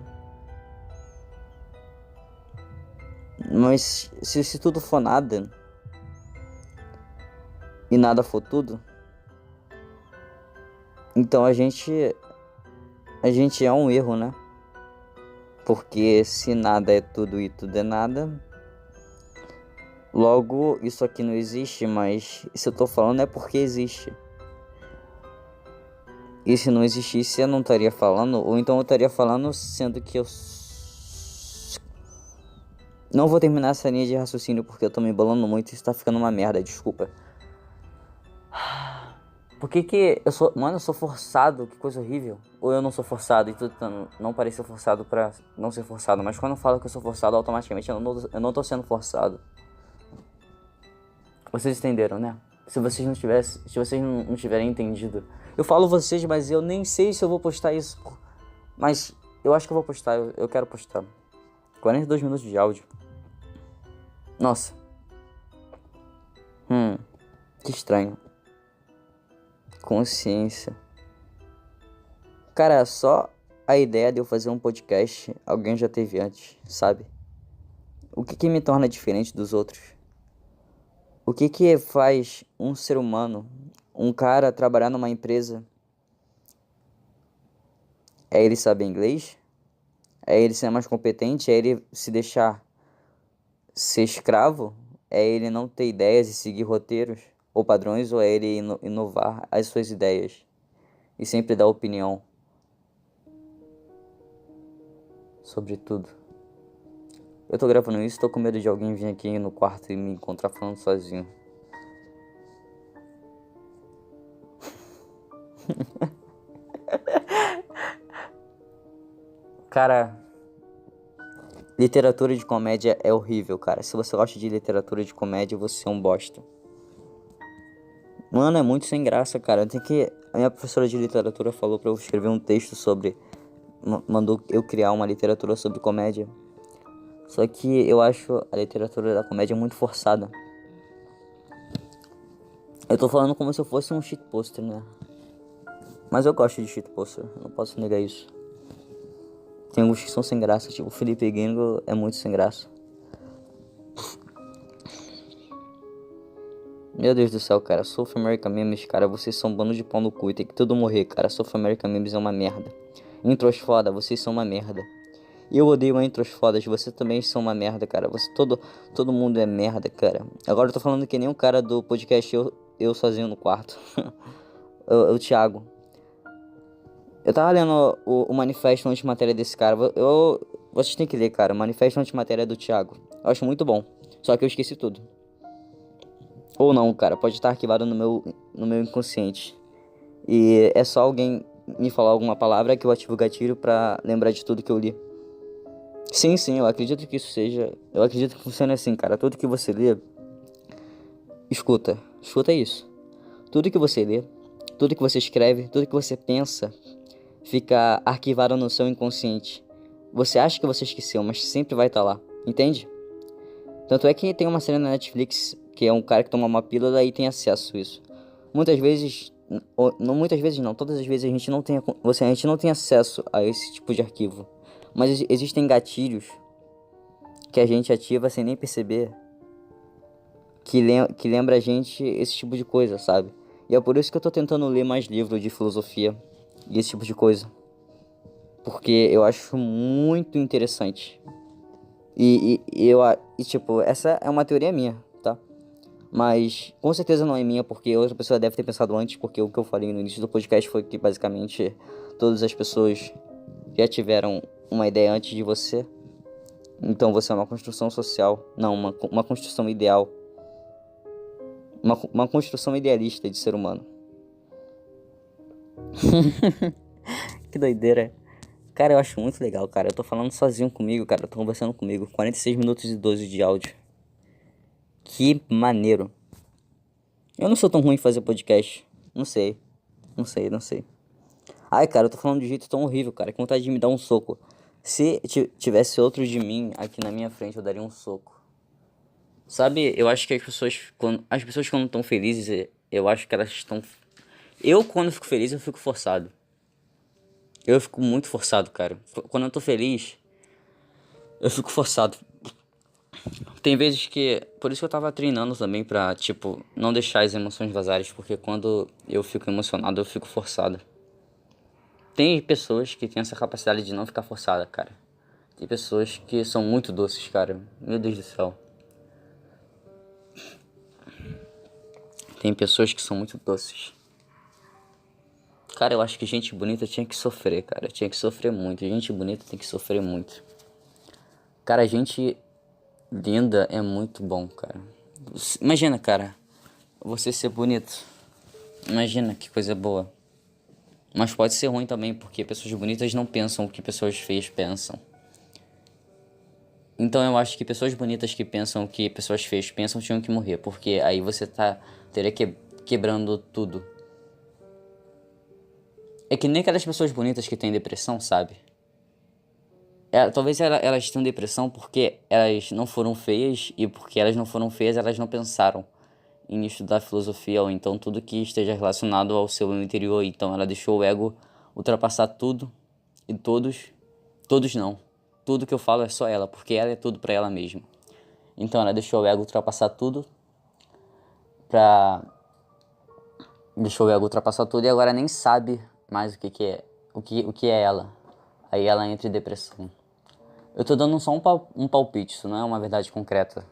Mas se tudo for nada e nada for tudo, então a gente é um erro, né? Porque se nada é tudo e tudo é nada, logo isso aqui não existe, mas se eu tô falando é porque existe. E se não existisse eu não estaria falando, ou então eu estaria falando sendo que eu... Não vou terminar essa linha de raciocínio porque eu tô me embolando muito e isso tá ficando uma merda, desculpa. Por que que eu sou... Mano, eu sou forçado, que coisa horrível. Ou eu não sou forçado e tô tentando não parecer forçado pra não ser forçado. Mas quando eu falo que eu sou forçado, automaticamente eu não tô sendo forçado. Vocês entenderam, né? Se vocês não tiverem entendido. Eu falo vocês, mas eu nem sei se eu vou postar isso. Mas eu acho que eu vou postar, eu quero postar. 42 minutos de áudio. Nossa. Que estranho. Consciência. Cara, só a ideia de eu fazer um podcast, alguém já teve antes, sabe? O que que me torna diferente dos outros? O que que faz um ser humano, um cara trabalhar numa empresa? É ele saber inglês? É ele ser mais competente? É ele se deixar ser escravo? É ele não ter ideias e seguir roteiros ou padrões? Ou é ele inovar as suas ideias e sempre dar opinião sobre tudo? Eu tô gravando isso, tô com medo de alguém vir aqui no quarto e me encontrar falando sozinho. Cara, literatura de comédia é horrível, cara. Se você gosta de literatura de comédia, você é um bosta. Mano, é muito sem graça, cara. A minha professora de literatura falou pra eu escrever um texto sobre... Mandou eu criar uma literatura sobre comédia. Só que eu acho a literatura da comédia muito forçada. Eu tô falando como se eu fosse um shitposter, né? Mas eu gosto de shitposter, não posso negar isso. Tem alguns que são sem graça, tipo o Felipe Gringo é muito sem graça. Meu Deus do céu, cara, South American Memes, cara, vocês são um bando de pau no cu e tem que tudo morrer, cara. South American Memes é uma merda. Intros foda, vocês são uma merda. Eu odeio intros fodas, vocês também são uma merda, cara. Todo mundo é merda, cara. Agora eu tô falando que nem um cara do podcast eu sozinho no quarto. o Thiago. Eu tava lendo o manifesto antimatéria desse cara. Vocês têm que ler, cara. O manifesto antimatéria do Thiago. Eu acho muito bom. Só que eu esqueci tudo. Ou não, cara. Pode estar arquivado no meu inconsciente. E é só alguém me falar alguma palavra que eu ativo o gatilho pra lembrar de tudo que eu li. Sim, eu acredito que isso seja... Eu acredito que funcione assim, cara. Tudo que você lê, escuta isso. Tudo que você lê, tudo que você escreve, tudo que você pensa, fica arquivado no seu inconsciente. Você acha que você esqueceu, mas sempre vai estar lá, entende? Tanto é que tem uma série na Netflix que é um cara que toma uma pílula e tem acesso a isso. Muitas vezes, não muitas vezes não, todas as vezes a gente não tem, a gente não tem acesso a esse tipo de arquivo. Mas existem gatilhos que a gente ativa sem nem perceber que lembra a gente esse tipo de coisa, sabe? E é por isso que eu tô tentando ler mais livros de filosofia e esse tipo de coisa. Porque eu acho muito interessante. Tipo, essa é uma teoria minha, tá? Mas com certeza não é minha, porque outra pessoa deve ter pensado antes, porque o que eu falei no início do podcast foi que basicamente todas as pessoas já tiveram uma ideia antes de você. Então você é uma construção social, não, uma construção ideal. Uma construção idealista de ser humano. Que doideira. Cara, eu acho muito legal, cara. Eu tô falando sozinho comigo, cara. Eu tô conversando comigo. 46 minutos e 12 de áudio. Que maneiro. Eu não sou tão ruim em fazer podcast. Não sei. Ai, cara, eu tô falando de um jeito tão horrível, cara. Que vontade de me dar um soco. Se tivesse outro de mim aqui na minha frente, eu daria um soco. Sabe, eu acho que as pessoas quando estão felizes, eu acho que elas estão... Eu, quando fico feliz, eu fico forçado. Eu fico muito forçado, cara. Quando eu tô feliz, eu fico forçado. Tem vezes que... Por isso que eu tava treinando também pra, tipo, não deixar as emoções vazarem. Porque quando eu fico emocionado, eu fico forçado. Tem pessoas que têm essa capacidade de não ficar forçada, cara. Tem pessoas que são muito doces, cara. Meu Deus do céu. Tem pessoas que são muito doces. Cara, eu acho que gente bonita tinha que sofrer, cara. Tinha que sofrer muito. Gente bonita tem que sofrer muito. Cara, gente linda é muito bom, cara. Imagina, cara, você ser bonito. Imagina que coisa boa. Mas pode ser ruim também, porque pessoas bonitas não pensam o que pessoas feias pensam. Então eu acho que pessoas bonitas que pensam o que pessoas feias pensam tinham que morrer. Porque aí você teria quebrando tudo. É que nem aquelas pessoas bonitas que têm depressão, sabe? Talvez elas tenham depressão porque elas não foram feias, e porque elas não foram feias, elas não pensaram em estudar filosofia, ou então tudo que esteja relacionado ao seu interior. Então ela deixou o ego ultrapassar tudo e todos. Todos não. Tudo que eu falo é só ela, porque ela é tudo pra ela mesma. Então ela deixou o ego ultrapassar tudo pra... Deixou o ego ultrapassar tudo e agora nem sabe mais o que é. O que é ela. Aí ela entra em depressão. Eu tô dando só um palpite, isso não é uma verdade concreta.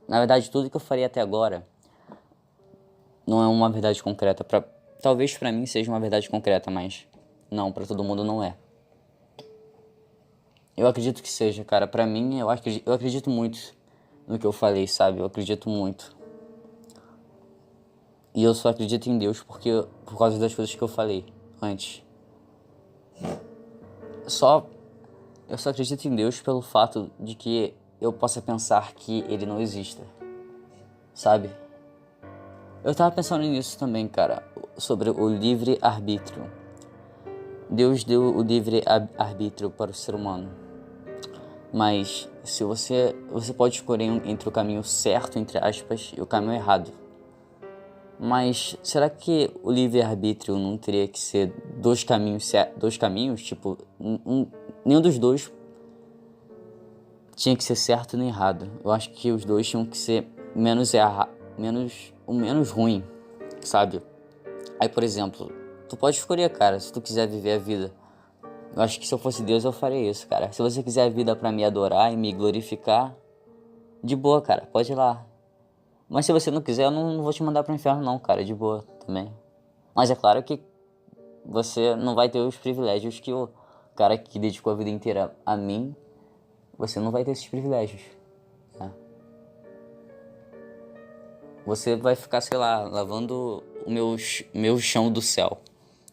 Na verdade, tudo que eu faria até agora não é uma verdade concreta. Talvez pra mim seja uma verdade concreta, mas não, pra todo mundo não é. Eu acredito que seja, cara. Pra mim, eu acredito muito no que eu falei, sabe? Eu acredito muito. E eu só acredito em Deus por causa das coisas que eu falei antes. Eu só acredito em Deus pelo fato de que eu possa pensar que Ele não exista, sabe? Eu tava pensando nisso também, cara, sobre o livre-arbítrio. Deus deu o livre-arbítrio para o ser humano. Mas se você pode escolher entre o caminho certo, entre aspas, e o caminho errado. Mas será que o livre-arbítrio não teria que ser dois caminhos? Tipo, nenhum dos dois tinha que ser certo nem errado. Eu acho que os dois tinham que ser menos ruim, sabe? Aí, por exemplo, tu pode escolher, cara, se tu quiser viver a vida. Eu acho que se eu fosse Deus eu faria isso, cara. Se você quiser a vida pra me adorar e me glorificar, de boa, cara, pode ir lá. Mas se você não quiser, eu não vou te mandar pro inferno não, cara, de boa também. Mas é claro que você não vai ter os privilégios que o cara que dedicou a vida inteira a mim, você não vai ter esses privilégios, né? Você vai ficar, sei lá, lavando o meu chão do céu,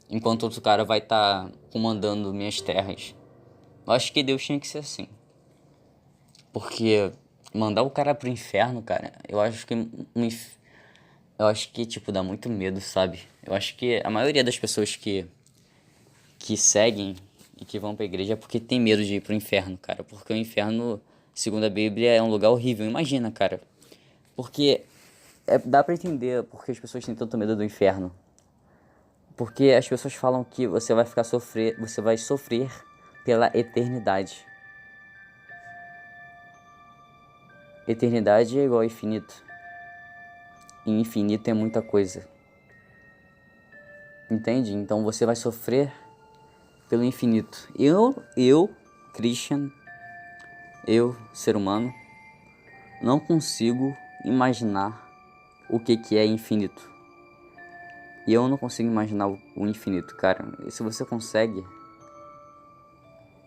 enquanto outro cara vai estar comandando minhas terras. Eu acho que Deus tinha que ser assim. Porque mandar o cara pro inferno, cara, eu acho que, tipo, dá muito medo, sabe? Eu acho que a maioria das pessoas que seguem e que vão pra igreja é porque tem medo de ir pro inferno, cara. Porque o inferno, segundo a Bíblia, é um lugar horrível. Imagina, cara. Porque dá pra entender porque as pessoas têm tanto medo do inferno. Porque as pessoas falam que você vai sofrer pela eternidade. Eternidade é igual a infinito. E infinito é muita coisa. Entende? Então você vai sofrer pelo infinito. Christian, ser humano, não consigo imaginar o que é infinito. E eu não consigo imaginar o infinito, cara. E se você consegue,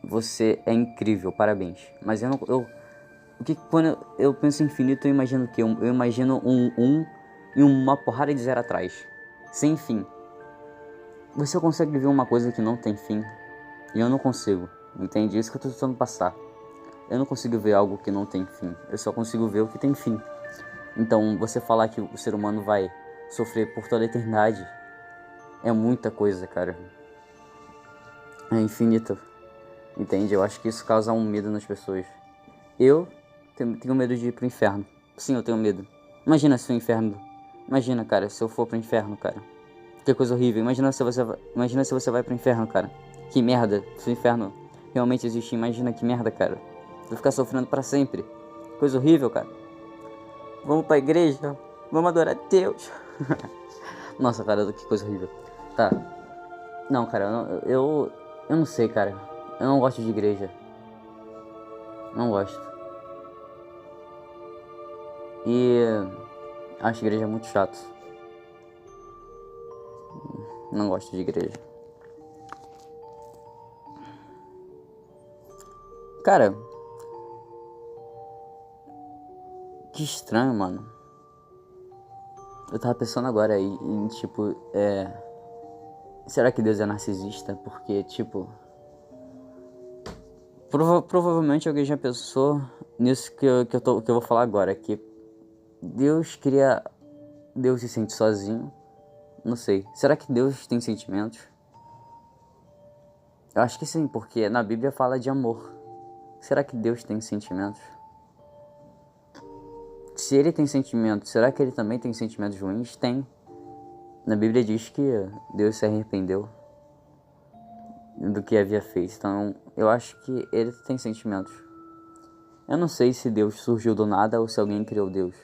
você é incrível, parabéns. Mas eu não. Quando eu penso em infinito, eu imagino o quê? Eu imagino e uma porrada de zero atrás. Sem fim. Você consegue ver uma coisa que não tem fim? E eu não consigo. Entende? Isso que eu tô tentando passar. Eu não consigo ver algo que não tem fim. Eu só consigo ver o que tem fim. Então, você falar que o ser humano vai sofrer por toda a eternidade é muita coisa, cara. É infinito. Entende? Eu acho que isso causa um medo nas pessoas. Eu tenho medo de ir pro inferno. Sim, eu tenho medo. Imagina se o inferno... Imagina, cara, se eu for pro inferno, cara. Que coisa horrível. Imagina se você vai pro inferno, cara. Que merda. Se o inferno realmente existir, imagina que merda, cara. Vou ficar sofrendo pra sempre. Coisa horrível, cara. Vamos pra igreja. Vamos adorar Deus. Nossa, cara, que coisa horrível. Tá. Não, cara, eu não sei, cara. Eu não gosto de igreja. Não gosto. E acho igreja muito chato. Não gosto de igreja. Cara, que estranho, mano. Eu tava pensando agora em tipo, será que Deus é narcisista? Porque, tipo, provavelmente alguém já pensou nisso que eu vou falar agora, que Deus se sente sozinho. Não sei. Será que Deus tem sentimentos? Eu acho que sim, porque na Bíblia fala de amor. Será que Deus tem sentimentos? Se ele tem sentimentos, será que ele também tem sentimentos ruins? Tem. Na Bíblia diz que Deus se arrependeu do que havia feito. Então, eu acho que ele tem sentimentos. Eu não sei se Deus surgiu do nada ou se alguém criou Deus.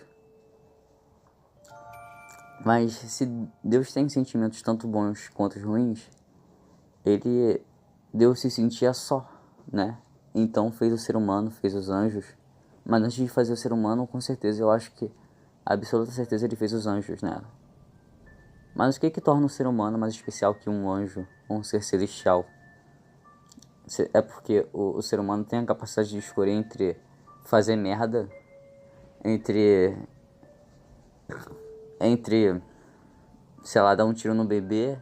Mas se Deus tem sentimentos tanto bons quanto ruins, Deus se sentia só, né? Então fez o ser humano, fez os anjos. Mas antes de fazer o ser humano, com certeza, eu acho que, absoluta certeza, ele fez os anjos, né? Mas o que torna o ser humano mais especial que um anjo ou um ser celestial? É porque o ser humano tem a capacidade de escolher entre fazer merda, entre, sei lá, dar um tiro no bebê,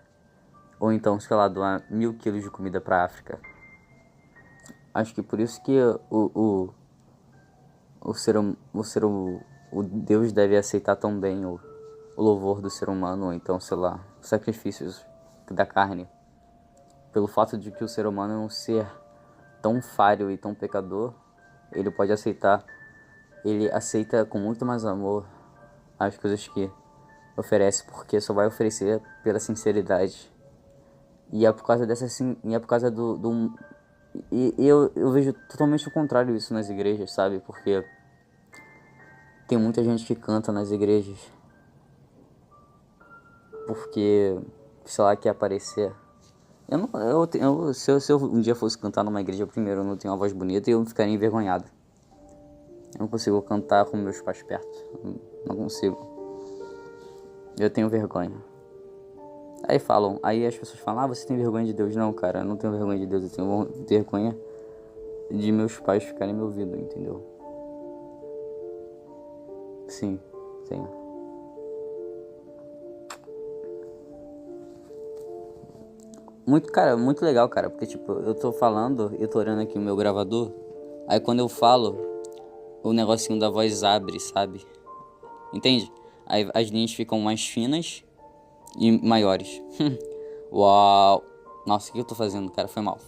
ou então, sei lá, doar 1000 quilos de comida pra África. Acho que por isso que o Deus deve aceitar tão bem o louvor do ser humano, ou então, sei lá, os sacrifícios da carne. Pelo fato de que o ser humano é um ser tão falho e tão pecador, ele aceita com muito mais amor as coisas que oferece, porque só vai oferecer pela sinceridade. E é por causa e é por causa e eu vejo totalmente o contrário isso nas igrejas, sabe? Porque tem muita gente que canta nas igrejas porque, sei lá, quer aparecer. Eu não, se eu um dia fosse cantar numa igreja, primeiro, eu não tenho uma voz bonita e eu ficaria envergonhado. Eu não consigo cantar com meus pais perto. Não consigo. Eu tenho vergonha. Aí as pessoas falam, você tem vergonha de Deus? Não, cara, eu não tenho vergonha de Deus, eu tenho vergonha de meus pais ficarem me ouvindo, entendeu? Sim, tenho. Cara, muito legal, cara, porque tipo, eu tô falando, eu tô olhando aqui o meu gravador, aí quando eu falo, o negocinho da voz abre, sabe? Entende? Aí as linhas ficam mais finas e maiores. Uau! Nossa, o que eu tô fazendo, cara? Foi mal.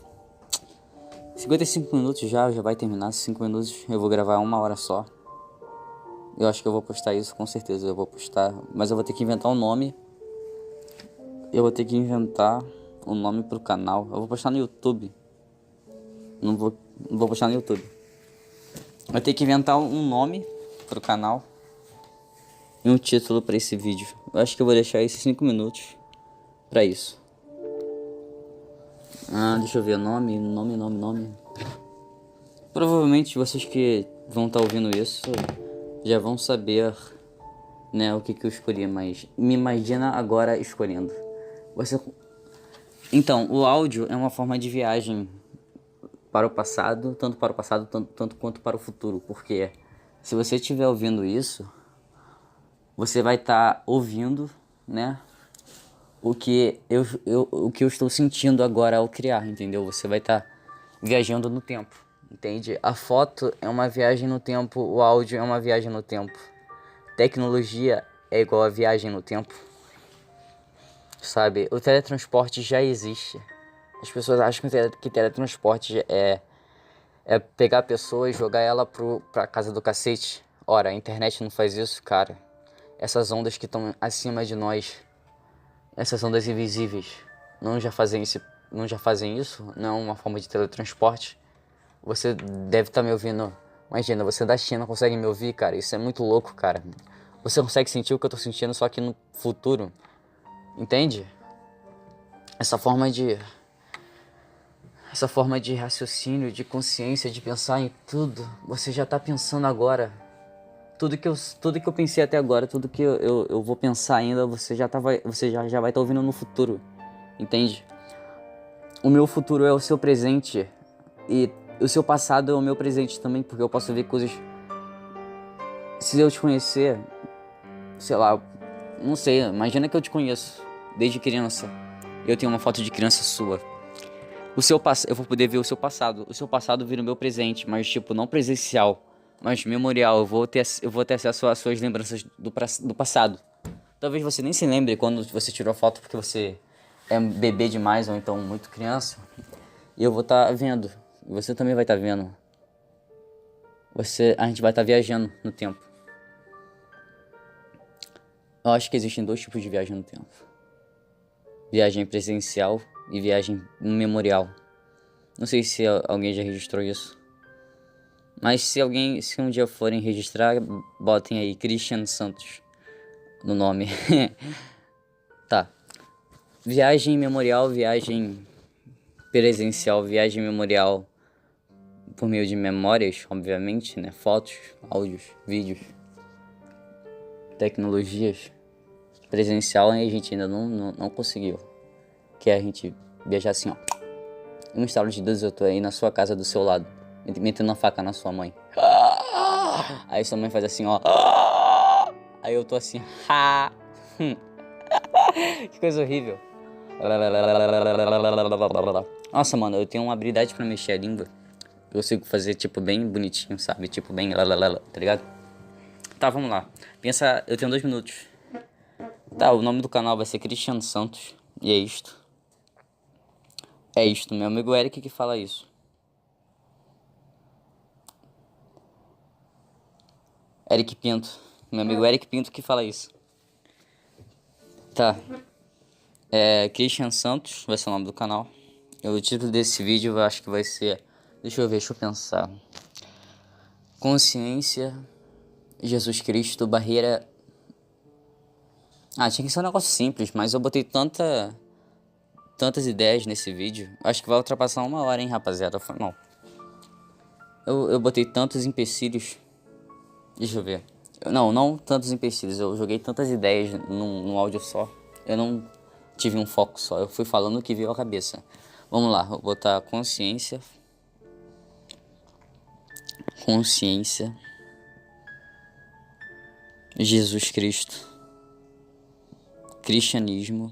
55 minutos já vai terminar. 5 minutos eu vou gravar 1 hora só. Eu acho que eu vou postar isso, com certeza eu vou postar. Mas eu vou ter que inventar um nome. Eu vou ter que inventar um nome pro canal. Eu vou postar no YouTube. Não vou postar no YouTube. Eu vou ter que inventar um nome pro canal e um título pra esse vídeo. Eu acho que eu vou deixar esses 5 minutos pra isso. Deixa eu ver, nome. Provavelmente vocês que vão estar ouvindo isso já vão saber, né, o que eu escolhi, mas me imagina agora escolhendo. Então, o áudio é uma forma de viagem para o passado, tanto para o passado tanto quanto para o futuro, porque se você estiver ouvindo isso, você vai estar ouvindo, né, o que eu estou sentindo agora ao criar, entendeu? Você vai estar viajando no tempo, entende? A foto é uma viagem no tempo, o áudio é uma viagem no tempo. Tecnologia é igual a viagem no tempo, sabe? O teletransporte já existe. As pessoas acham que teletransporte é pegar a pessoa e jogar ela pra casa do cacete. Ora, a internet não faz isso, cara. Essas ondas que estão acima de nós, essas ondas invisíveis, não já fazem isso? Não é uma forma de teletransporte? Você deve estar me ouvindo. Imagina, você da China consegue me ouvir, cara. Isso é muito louco, cara. Você consegue sentir o que eu tô sentindo, só que no futuro. Entende? Essa forma de raciocínio, de consciência, de pensar em tudo, você já tá pensando agora. Tudo que eu pensei até agora, tudo que eu vou pensar ainda, você já vai estar ouvindo no futuro. Entende? O meu futuro é o seu presente e o seu passado é o meu presente também, porque eu posso ver coisas. Se eu te conhecer, sei lá, não sei, imagina que eu te conheço desde criança. Eu tenho uma foto de criança sua. Eu vou poder ver o seu passado. O seu passado vira o meu presente, mas tipo, não presencial, mas memorial. Eu vou ter acesso às suas lembranças do passado. Talvez você nem se lembre quando você tirou a foto porque você é bebê demais ou então muito criança. E eu vou estar vendo. E você também vai estar vendo. A gente vai estar viajando no tempo. Eu acho que existem 2 tipos de viagem no tempo. Viagem presencial e viagem memorial. Não sei se alguém já registrou isso. Mas se um dia forem registrar, botem aí Christian Santos no nome. Tá. Viagem memorial, viagem presencial, viagem memorial por meio de memórias, obviamente, né? Fotos, áudios, vídeos, tecnologias. Presencial a gente ainda não conseguiu. Que é a gente viajar assim, ó. Um estalo de dedos, eu tô aí na sua casa do seu lado, metendo uma faca na sua mãe. Aí sua mãe faz assim, ó. Aí eu tô assim. Que coisa horrível. Nossa, mano, eu tenho uma habilidade pra mexer a língua. Eu consigo fazer, tipo, bem bonitinho, sabe? Tipo, bem tá ligado? Tá, vamos lá. Pensa, eu tenho 2 minutos. Tá, o nome do canal vai ser Christian Santos. E é isto. É isto, meu amigo Eric que fala isso. Eric Pinto. Meu amigo Eric Pinto que fala isso. Tá. Christian Santos vai ser o nome do canal. O título desse vídeo eu acho que vai ser... Deixa eu pensar. Consciência, Jesus Cristo, barreira... tinha que ser um negócio simples, mas eu botei tantas ideias nesse vídeo. Acho que vai ultrapassar 1 hora, hein, rapaziada. Foi mal. Eu botei tantos empecilhos. Deixa eu ver. Não tantos empecilhos. Eu joguei tantas ideias num áudio só. Eu não tive um foco só. Eu fui falando o que veio à cabeça. Vamos lá. Vou botar consciência. Consciência. Jesus Cristo. Cristianismo.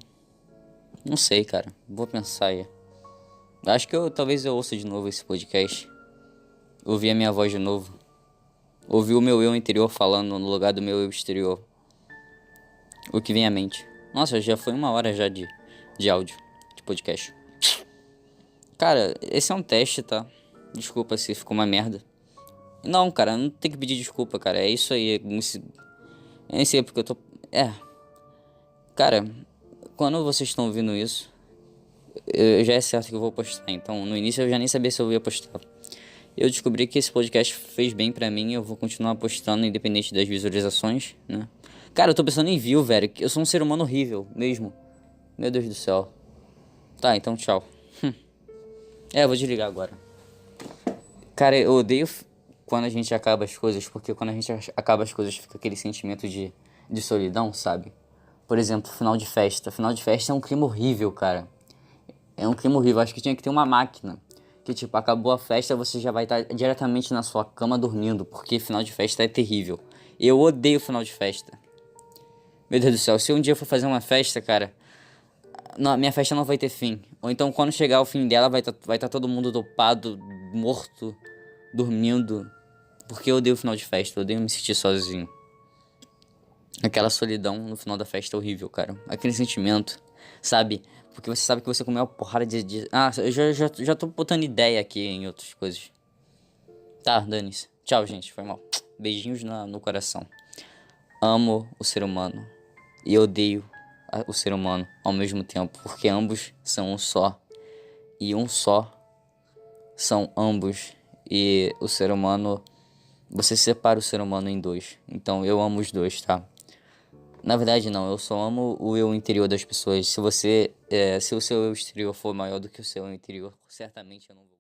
Não sei, cara. Vou pensar aí. Acho que talvez eu ouça de novo esse podcast. Ouvir a minha voz de novo. Ouvir o meu eu interior falando no lugar do meu eu exterior. O que vem à mente. Nossa, já foi 1 hora já de áudio, de podcast. Cara, esse é um teste, tá? Desculpa se ficou uma merda. Não, cara, não tem que pedir desculpa, cara. É isso aí. Eu nem sei porque eu tô. É. Cara, quando vocês estão ouvindo isso, já é certo que eu vou postar. Então, no início eu já nem sabia se eu ia postar. Eu descobri que esse podcast fez bem pra mim. Eu vou continuar postando, independente das visualizações, né? Cara, eu tô pensando em view, velho. Eu sou um ser humano horrível, mesmo. Meu Deus do céu. Tá, então tchau. Eu vou desligar agora. Cara, eu odeio quando a gente acaba as coisas, porque quando a gente acaba as coisas fica aquele sentimento de solidão, sabe? Por exemplo, final de festa. Final de festa é um clima horrível, cara. É um clima horrível. Acho que tinha que ter uma máquina. Que tipo, acabou a festa, você já vai estar diretamente na sua cama dormindo. Porque final de festa é terrível. Eu odeio final de festa. Meu Deus do céu, se um dia eu for fazer uma festa, cara, não, minha festa não vai ter fim. Ou então quando chegar o fim dela vai tá todo mundo dopado, morto, dormindo. Porque eu odeio o final de festa, eu odeio me sentir sozinho. Aquela solidão no final da festa é horrível, cara. Aquele sentimento, sabe? Porque você sabe que você comeu uma porrada de... Ah, eu já tô botando ideia aqui em outras coisas. Tá, dane-se. Tchau, gente. Foi mal. Beijinhos no coração. Amo o ser humano. E odeio o ser humano ao mesmo tempo. Porque ambos são um só. E um só são ambos. E o ser humano... Você separa o ser humano em dois. Então eu amo os dois, tá? Na verdade não, eu só amo o eu interior das pessoas. Se o seu eu exterior for maior do que o seu eu interior, certamente eu não vou.